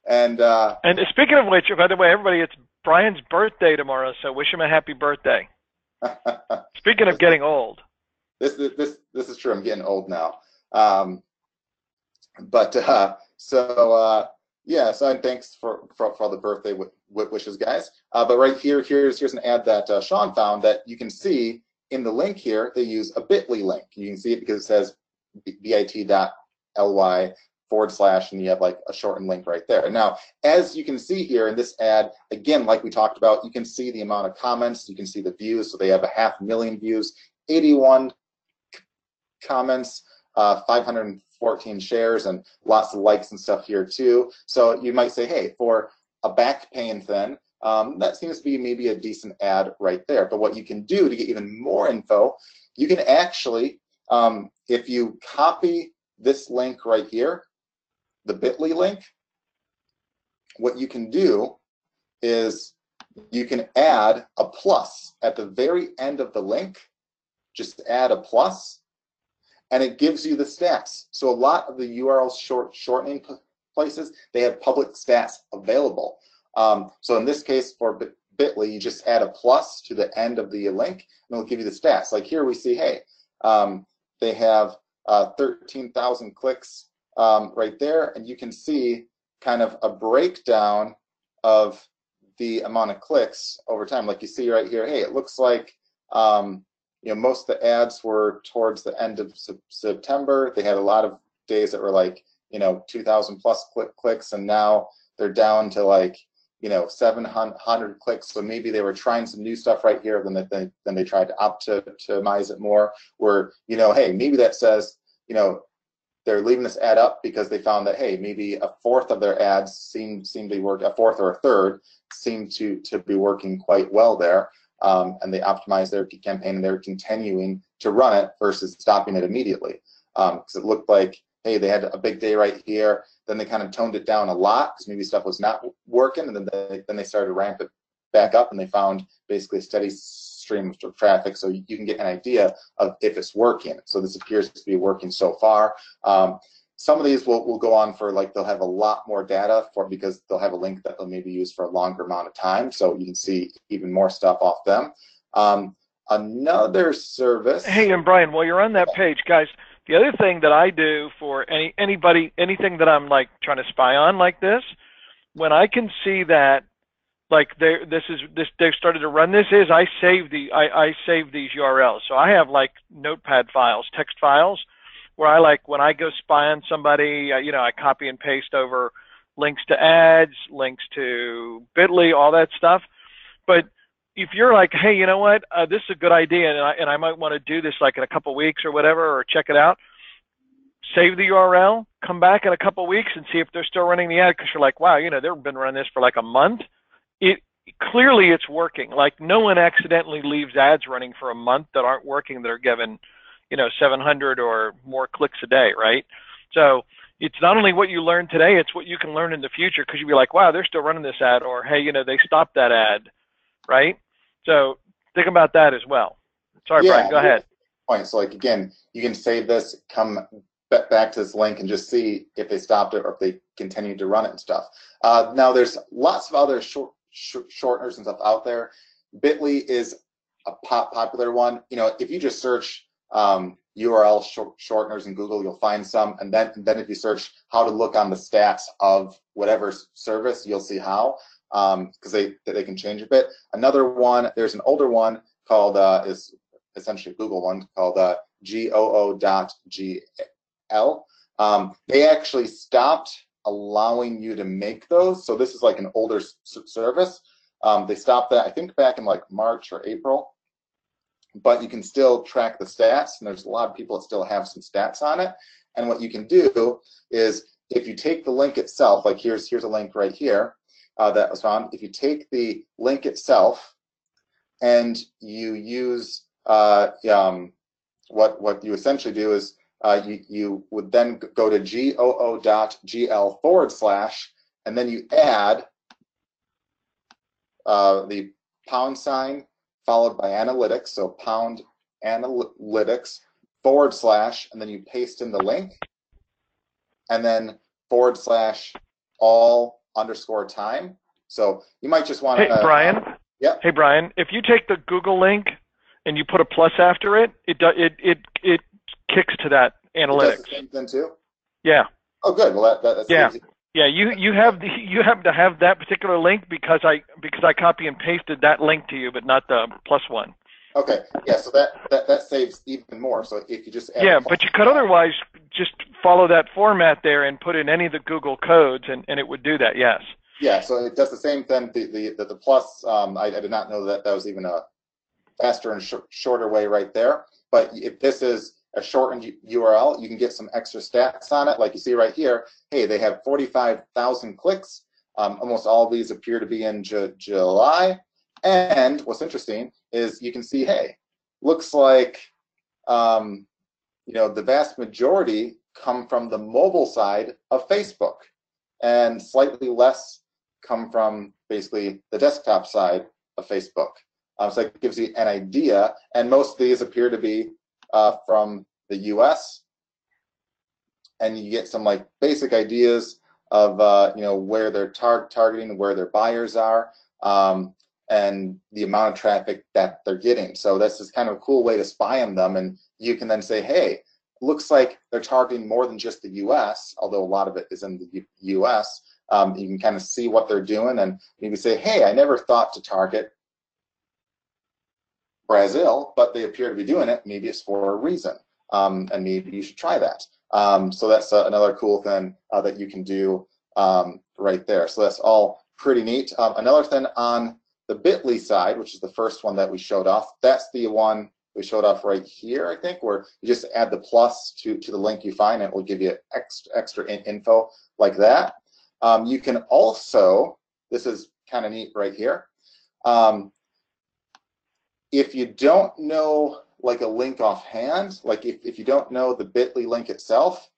B: And
C: speaking of which, by the way, everybody, it's Brian's birthday tomorrow, so wish him a happy birthday. Speaking of getting old.
B: This is true. I'm getting old now. Yeah, so thanks for the birthday wishes, guys. But right here, here's an ad that Sean found that you can see in the link here. They use a Bitly link. You can see it because it says bit.ly / and you have like a shortened link right there. Now, as you can see here in this ad, again, like we talked about, you can see the amount of comments, you can see the views. So they have 500,000 views, 81 comments, 514 shares, and lots of likes and stuff here too. So you might say, hey, for a back pain thing, that seems to be maybe a decent ad right there. But what you can do to get even more info, you can actually, if you copy this link right here, the Bitly link, what you can do is you can add a plus at the very end of the link. Just add a plus, and it gives you the stats. So a lot of the URL shortening places, they have public stats available. So in this case, for Bitly, you just add a plus to the end of the link, and it'll give you the stats. Like here we see, hey, they have 13,000 clicks right there, and you can see kind of a breakdown of the amount of clicks over time. Like you see right here, hey, it looks like most of the ads were towards the end of September. They had a lot of days that were like 2,000 plus clicks, and now they're down to like 700 clicks. So maybe they were trying some new stuff right here, then they tried to optimize it more. Where hey, maybe that says they're leaving this ad up because they found that, hey, maybe a fourth of their ads seem to work, a fourth or a third seem to be working quite well there, and they optimize their campaign and they're continuing to run it versus stopping it immediately, because it looked like, hey, they had a big day right here, then they kind of toned it down a lot because maybe stuff was not working, and then they started to ramp it back up, and they found basically a steady stream of traffic, so you can get an idea of if it's working. So this appears to be working so far. Some of these will go on for, like, they'll have a lot more data because they'll have a link that they'll maybe use for a longer amount of time, so you can see even more stuff off them. Another service.
C: Hey, and Brian, while you're on that page, guys, the other thing that I do for anything that I'm like trying to spy on like this, when I can see that like they've started to run this, is I save these URLs. So I have like notepad files, text files, where I like, when I go spy on somebody, I copy and paste over links to ads, links to Bitly, all that stuff. But if you're like, hey, you know what, this is a good idea, and I might want to do this like in a couple weeks or whatever, or check it out, save the URL, come back in a couple weeks and see if they're still running the ad, because you're like, wow, they've been running this for like a month. Clearly it's working. Like, no one accidentally leaves ads running for a month that aren't working, that are given 700 or more clicks a day, right? So it's not only what you learn today, it's what you can learn in the future, because you'll be like, wow, they're still running this ad, or hey, they stopped that ad, right? So think about that as well. Sorry, yeah, Brian, go ahead.
B: Point. So like, again, you can save this, come back to this link and just see if they stopped it or if they continue to run it and stuff. Now there's lots of other shorteners and stuff out there. Bitly is a popular one. If you just search URL shorteners in Google, you'll find some. And then if you search how to look on the stats of whatever service, you'll see how, because they can change a bit. Another one, there's an older one called, is essentially a Google one called GOO.GL. They actually stopped allowing you to make those. So this is like an older service. They stopped that, I think, back in like March or April. But you can still track the stats, and there's a lot of people that still have some stats on it. And what you can do is, if you take the link itself, like here's a link right here that was found. If you take the link itself and you use what you essentially do is you would then go to goo.gl/, and then you add the # followed by analytics, so pound analytics / and then you paste in the link, and then / all_time. So you might just want to.
C: Hey, Brian.
B: Yeah.
C: Hey, Brian. If you take the Google link and you put a plus after it, it kicks to that analytics.
B: It does the same thing too.
C: Yeah.
B: Oh, good. Well, that's
C: yeah.
B: easy.
C: Yeah, you have to have that particular link because I copy and pasted that link to you, but not the plus one.
B: Okay, yeah, so that saves even more. So if you just add
C: but you could otherwise just follow that format there and put in any of the Google codes, and it would do that. Yes.
B: Yeah, so it does the same thing. The plus, I did not know that was even a faster and shorter way right there. But if this is a shortened URL, you can get some extra stats on it. Like you see right here, hey, they have 45,000 clicks. Almost all of these appear to be in July. And what's interesting is you can see, hey, looks like the vast majority come from the mobile side of Facebook, and slightly less come from basically the desktop side of Facebook. So it gives you an idea, and most of these appear to be from the US, and you get some like basic ideas of where they're targeting, where their buyers are, and the amount of traffic that they're getting. So this is kind of a cool way to spy on them, and you can then say, hey, looks like they're targeting more than just the US, although a lot of it is in the US. You can kind of see what they're doing, and maybe say, hey, I never thought to target Brazil, but they appear to be doing it. Maybe it's for a reason, and maybe you should try that. So that's another cool thing that you can do right there. So that's all pretty neat. Another thing on the Bitly side, which is the first one that we showed off, that's the one we showed off right here, I think, where you just add the plus to the link you find, and it will give you extra info like that. You can also, this is kind of neat right here, if you don't know like a link offhand, like if you don't know the Bitly link itself,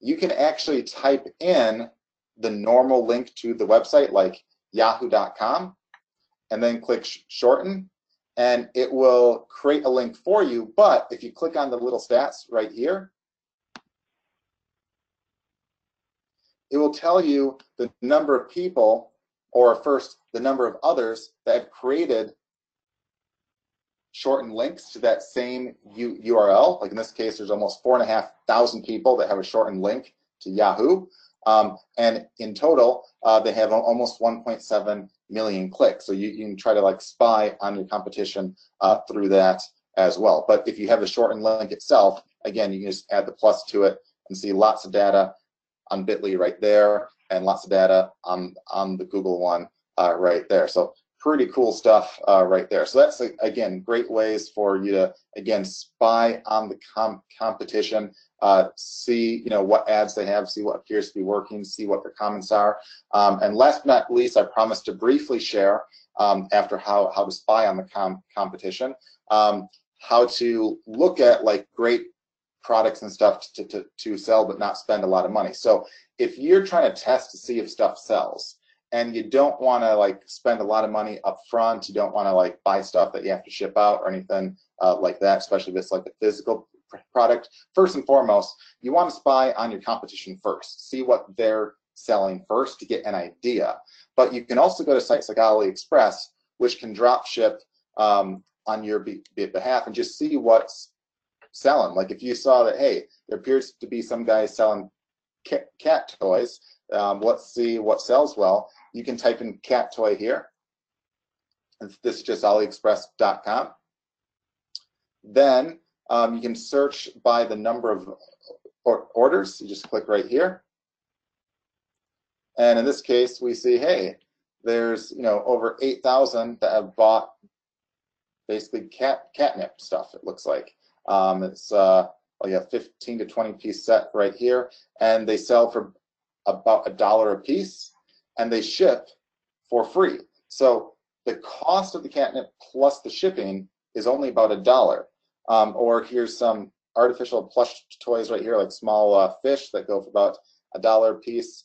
B: you can actually type in the normal link to the website, like yahoo.com, and then click shorten, and it will create a link for you. But if you click on the little stats right here, it will tell you the number of people, or first the number of others that have created shortened links to that same URL. Like in this case, there's almost 4,500 people that have a shortened link to Yahoo. And in total, they have almost 1.7 million clicks. So you can try to like spy on your competition through that as well. But if you have the shortened link itself, again, you can just add the plus to it and see lots of data on Bitly right there, and lots of data on the Google one right there. So pretty cool stuff right there. So that's, again, great ways for you to, again, spy on the competition, see what ads they have, see what appears to be working, see what their comments are. And last but not least, I promised to briefly share after how to spy on the competition, how to look at like great products and stuff to sell but not spend a lot of money. So if you're trying to test to see if stuff sells, and you don't want to like spend a lot of money up front, you don't want to like buy stuff that you have to ship out or anything like that, especially if it's like a physical product, first and foremost, you want to spy on your competition first. See what they're selling first to get an idea. But you can also go to sites like AliExpress, which can drop ship on your behalf, and just see what's selling. Like if you saw that, hey, there appears to be some guy selling cat toys, let's see what sells well. You can type in cat toy here. This is just AliExpress.com. Then you can search by the number of orders. You just click right here. And in this case, we see, hey, there's over 8,000 that have bought basically catnip stuff. It looks like it's well, you have 15 to 20 piece set right here, and they sell for about $1 a piece, and they ship for free. So the cost of the catnip plus the shipping is only about $1. Or here's some artificial plush toys right here, like small fish that go for about $1 a piece.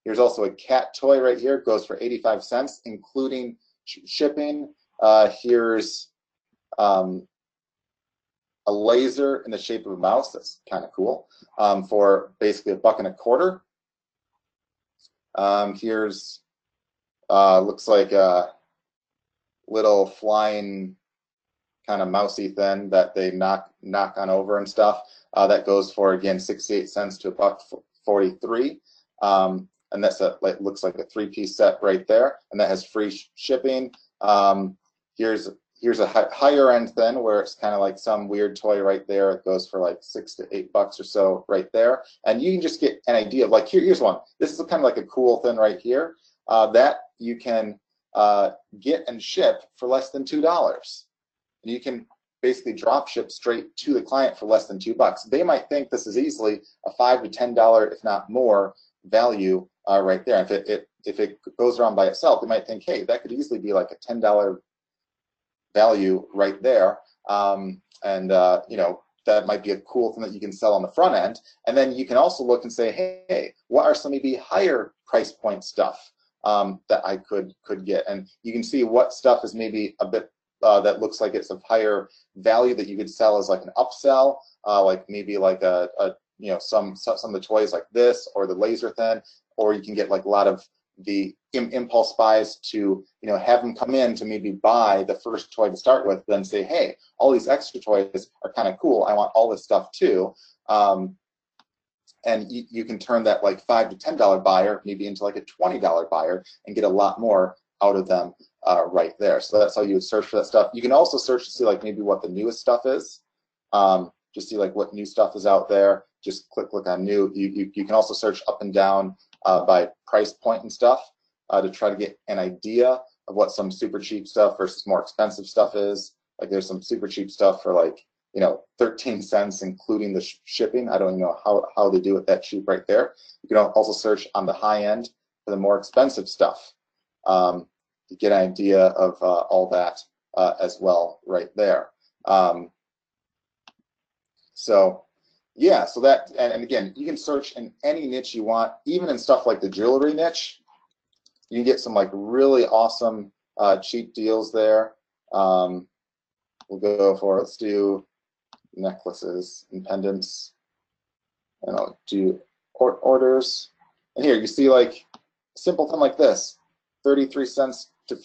B: Here's also a cat toy right here, goes for 85 cents, including shipping. Here's a laser in the shape of a mouse. That's kind of cool, for basically $1.25. Here's looks like a little flying kind of mousy thing that they knock on over and stuff. That goes for, again, 68 cents to $1.43. And that's looks like a 3-piece set right there, and that has free shipping. Here's a higher end thing where it's kind of like some weird toy right there. It goes for like $6 to $8 or so right there, and you can just get an idea of like here's one. This is kind of like a cool thing right here that you can get and ship for less than $2. And you can basically drop ship straight to the client for less than $2. They might think this is easily a $5 to $10, if not more, value right there. If it goes around by itself, they might think, hey, that could easily be like a $10 value right there. That might be a cool thing that you can sell on the front end. And then you can also look and say, hey, what are some maybe higher price point stuff that I could get? And you can see what stuff is maybe a bit that looks like it's of higher value that you could sell as like an upsell, like maybe like some of the toys like this or the laser thing, or you can get like a lot of the impulse buys to have them come in to maybe buy the first toy to start with, then say, hey, all these extra toys are kind of cool, I want all this stuff too. And you can turn that like $5 to $10 buyer maybe into like a $20 buyer and get a lot more out of them right there. So that's how you would search for that stuff. You can also search to see like maybe what the newest stuff is. Just see like what new stuff is out there. Just click on new. You can also search up and down by price point and stuff to try to get an idea of what some super cheap stuff versus more expensive stuff is. Like there's some super cheap stuff for like 13 cents including the shipping. I don't even know how they do it that cheap right there. You can also search on the high end for the more expensive stuff to get an idea of all that as well right there. So yeah, so that, and again, you can search in any niche you want, even in stuff like the jewelry niche. You can get some like really awesome cheap deals there. We'll go for, let's do necklaces and pendants, and I'll do orders. And here you see like a simple thing like this, 33 cents to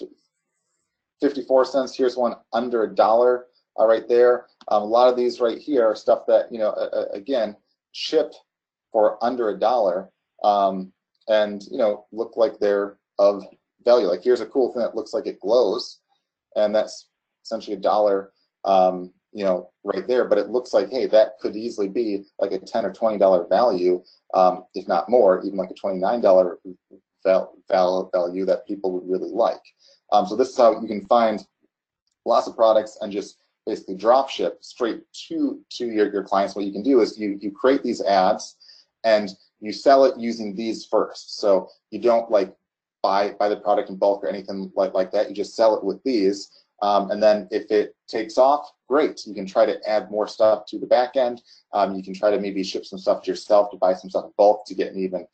B: 54 cents. Here's one under $1 right there. A lot of these right here are stuff that again ship for under $1 and look like they're of value. Like here's a cool thing that looks like it glows, and that's essentially $1 right there, but it looks like, hey, that could easily be like a $10 or $20 value, if not more, even like a $29 value that people would really like. So this is how you can find lots of products and just basically drop ship straight to your clients. What you can do is you create these ads and you sell it using these first. So you don't like buy the product in bulk or anything like that. You just sell it with these. And then if it takes off, great. You can try to add more stuff to the back end. You can try to maybe ship some stuff to yourself to buy some stuff in bulk to get an even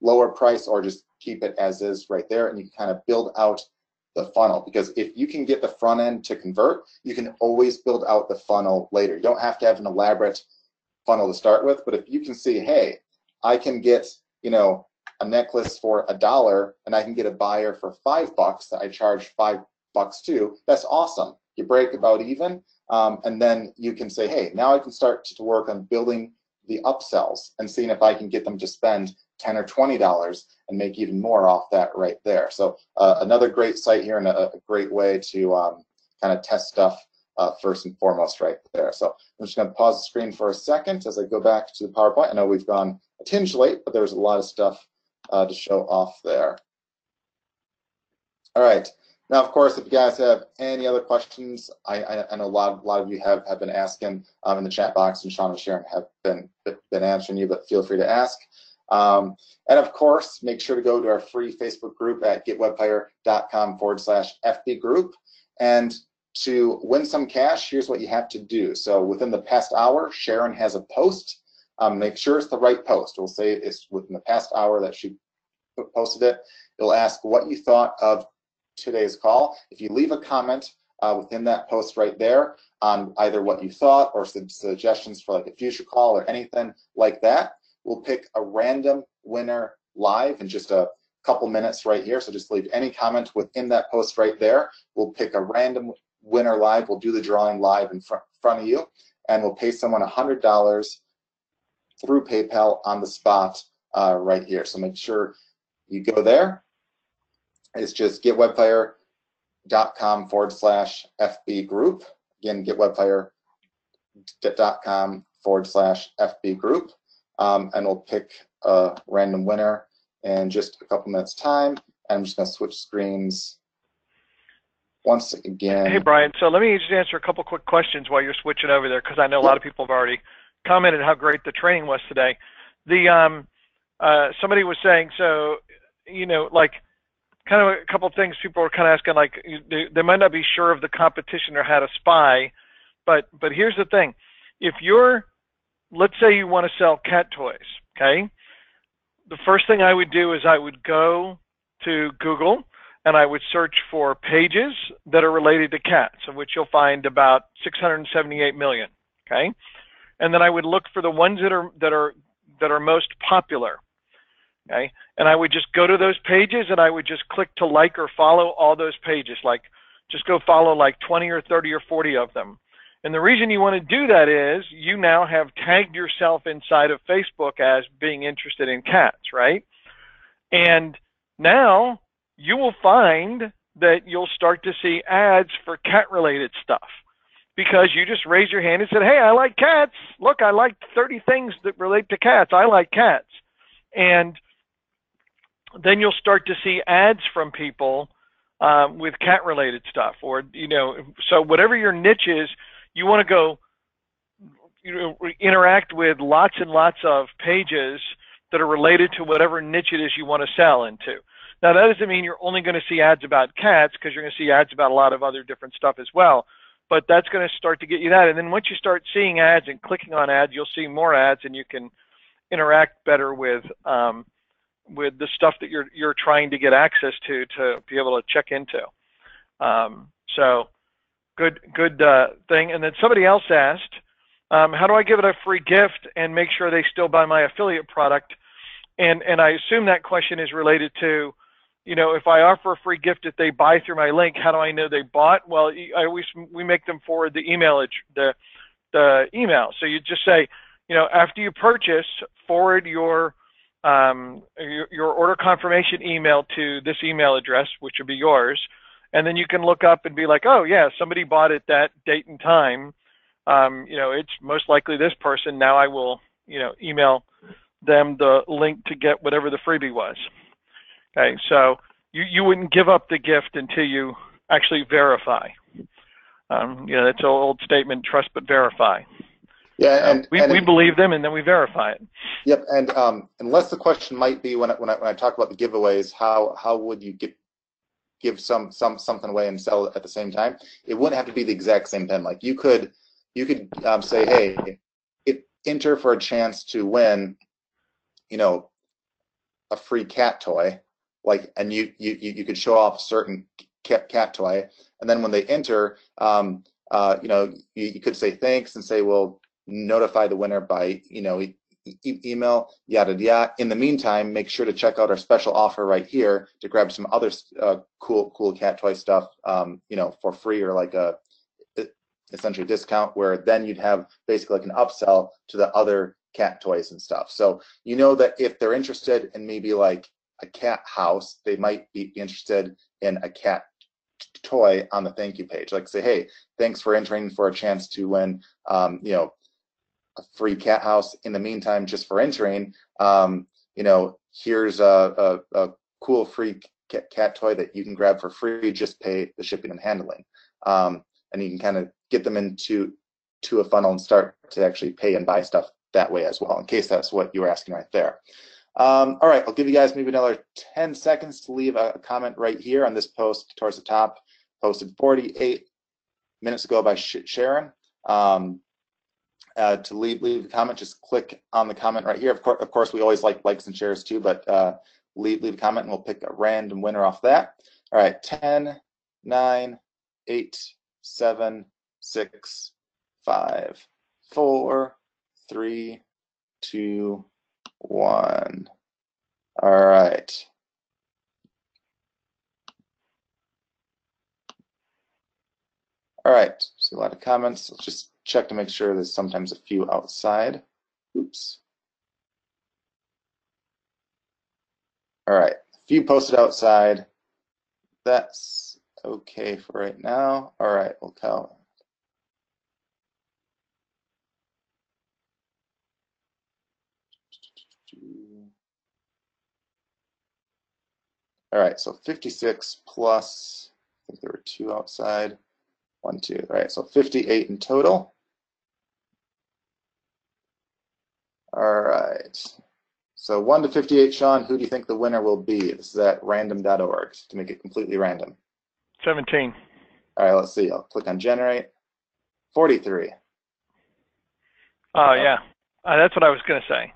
B: lower price, or just keep it as is right there. And you can kind of build out the funnel, because if you can get the front end to convert, you can always build out the funnel later. You don't have to have an elaborate funnel to start with, but if you can see, hey, I can get a necklace for $1 and I can get a buyer for $5 that I charge $5 too, that's awesome. You break about even, And then you can say, hey, now I can start to work on building the upsells and seeing if I can get them to spend $10 or $20 and make even more off that right there. So another great site here and a great way to kind of test stuff first and foremost right there. So I'm just going to pause the screen for a second as I go back to the PowerPoint. I know we've gone a tinge late, but there's a lot of stuff to show off there. All right. Now, of course, if you guys have any other questions, I know a lot of you have been asking in the chat box, and Sean and Sharon have been answering you, but feel free to ask. And of course, make sure to go to our free Facebook group at getwebfire.com/FB group. And to win some cash, here's what you have to do. So within the past hour, Sharon has a post. Make sure it's the right post. We'll say it's within the past hour that she posted it. It'll ask what you thought of today's call. If you leave a comment within that post right there on either what you thought or suggestions for like a future call or anything like that, we'll pick a random winner live in just a couple minutes right here. So just leave any comment within that post right there. We'll pick a random winner live. We'll do the drawing live in front of you, and we'll pay someone $100 through PayPal on the spot right here. So make sure you go there. It's just getwebfire.com/FB group. Again, getwebfire.com/FB group. And we'll pick a random winner in just a couple minutes time. And I'm just going to switch screens once again.
C: Hey, Brian, so let me just answer a couple quick questions while you're switching over there, because I know a lot of people have already commented how great the training was today. Somebody was saying, so, you know, like, kind of a couple of things people are kind of asking, like, they might not be sure of the competition or how to spy, but here's the thing. If you're, let's say you want to sell cat toys, okay? The first thing I would do is I would go to Google and I would search for pages that are related to cats, of which you'll find about 678 million, okay? And then I would look for the ones that are most popular. Okay, and I would just go to those pages and I would just click to like or follow all those pages. Like, just go follow like 20 or 30 or 40 of them. And the reason you want to do that is you now have tagged yourself inside of Facebook as being interested in cats, right? And now you will find that you'll start to see ads for cat-related stuff, because you just raised your hand and said, hey, I like cats. Look, I like 30 things that relate to cats. I like cats. And then you'll start to see ads from people with cat-related stuff, or, you know, so whatever your niche is, you want to go, you know, interact with lots and lots of pages that are related to whatever niche it is you want to sell into. Now, that doesn't mean you're only going to see ads about cats, because you're going to see ads about a lot of other different stuff as well, but that's going to start to get you that. And then once you start seeing ads and clicking on ads, you'll see more ads, and you can interact better with the stuff that you're trying to get access to be able to check into. So good thing. And then somebody else asked, how do I give it a free gift and make sure they still buy my affiliate product? And I assume that question is related to, you know, if I offer a free gift if they buy through my link, how do I know they bought? Well, we make them forward the email, the email. So you just say, you know, after you purchase, forward your order confirmation email to this email address, which will be yours, and then you can look up and be like, oh yeah, somebody bought it that date and time. You know, it's most likely this person. Now I will, you know, email them the link to get whatever the freebie was. Okay, so you wouldn't give up the gift until you actually verify. You know, that's an old statement: trust but verify.
B: Yeah, and
C: we believe them, and then we verify it.
B: Yep, and unless the question might be when I talk about the giveaways, how would you give something away and sell it at the same time? It wouldn't have to be the exact same pen. Like you could say, hey, enter for a chance to win, you know, a free cat toy, like, and you could show off a certain cat toy, and then when they enter, you know, you could say thanks and say, well, notify the winner by, you know, email, yada yada. In the meantime, make sure to check out our special offer right here to grab some other cool cat toy stuff, you know, for free, or like essentially discount, where then you'd have basically like an upsell to the other cat toys and stuff. So you know that if they're interested in maybe like a cat house, they might be interested in a cat toy on the thank you page. Like say, hey, thanks for entering for a chance to win, you know, a free cat house. In the meantime, just for entering, you know, here's a cool free cat toy that you can grab for free. Just pay the shipping and handling, and you can kind of get them into a funnel and start to actually pay and buy stuff that way as well, in case that's what you were asking right there. All right, I'll give you guys maybe another 10 seconds to leave a comment right here on this post towards the top, posted 48 minutes ago by Sharon. To leave a comment, just click on the comment right here. Of course, we always like likes and shares too, but leave a comment and we'll pick a random winner off that. All right, 10, 9, 8, 7, 6, 5, 4, 3, 2, 1. All right. All right, see a lot of comments. Let's just check to make sure there's sometimes a few outside. Oops. All right, a few posted outside. That's okay for right now. All right, we'll count. All right, so 56 plus, I think there were 2 outside. 1, 2, all right, so 58 in total. All right, so 1 to 58, Sean, who do you think the winner will be? This is at random.org to make it completely random.
C: 17.
B: All right, let's see, I'll click on generate. 43.
C: Oh, yeah, that's what I was going to say.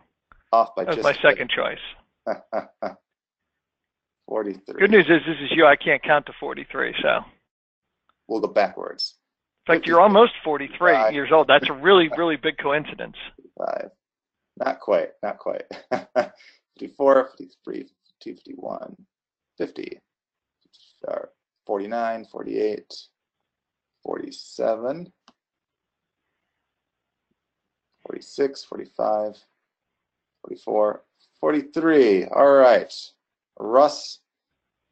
B: Off by
C: that was
B: just
C: my second choice.
B: 43.
C: Good news is this is you. I can't count to 43, so.
B: We'll go backwards.
C: In fact, you're almost 43 years old. That's a really, really big coincidence.
B: 5. Not quite, not quite. 54, 53, 52, 51, 50, 49, 48, 47, 46, 45, 44, 43. All right. Russ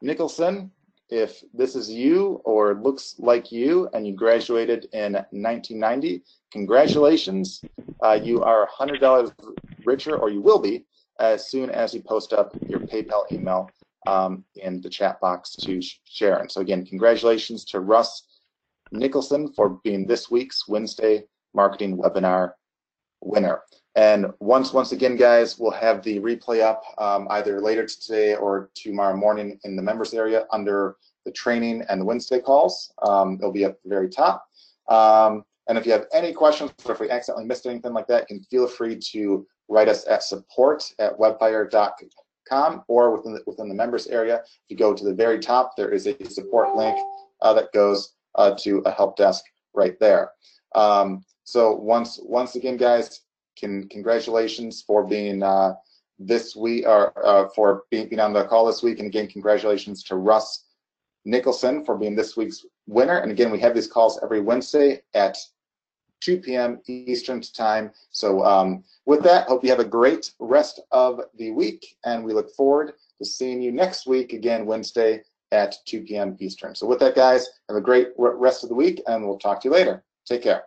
B: Nicholson, if this is you or looks like you and you graduated in 1990, congratulations. You are $100 richer, or you will be, as soon as you post up your PayPal email in the chat box to Sharon. So again, congratulations to Russ Nicholson for being this week's Wednesday Marketing Webinar winner. And once again, guys, we'll have the replay up either later today or tomorrow morning in the members area under the training and the Wednesday calls. It'll be at the very top. And if you have any questions, or if we accidentally missed anything like that, you can feel free to write us at support@webfire.com, or within the members area. If you go to the very top, there is a support link that goes to a help desk right there. So once again, guys, congratulations for being this week, or for being on the call this week. And again, congratulations to Russ Nicholson for being this week's winner. And again, we have these calls every Wednesday at 2 p.m. Eastern time. So with that, hope you have a great rest of the week, and we look forward to seeing you next week, again, Wednesday at 2 p.m. Eastern. So with that, guys, have a great rest of the week, and we'll talk to you later. Take care.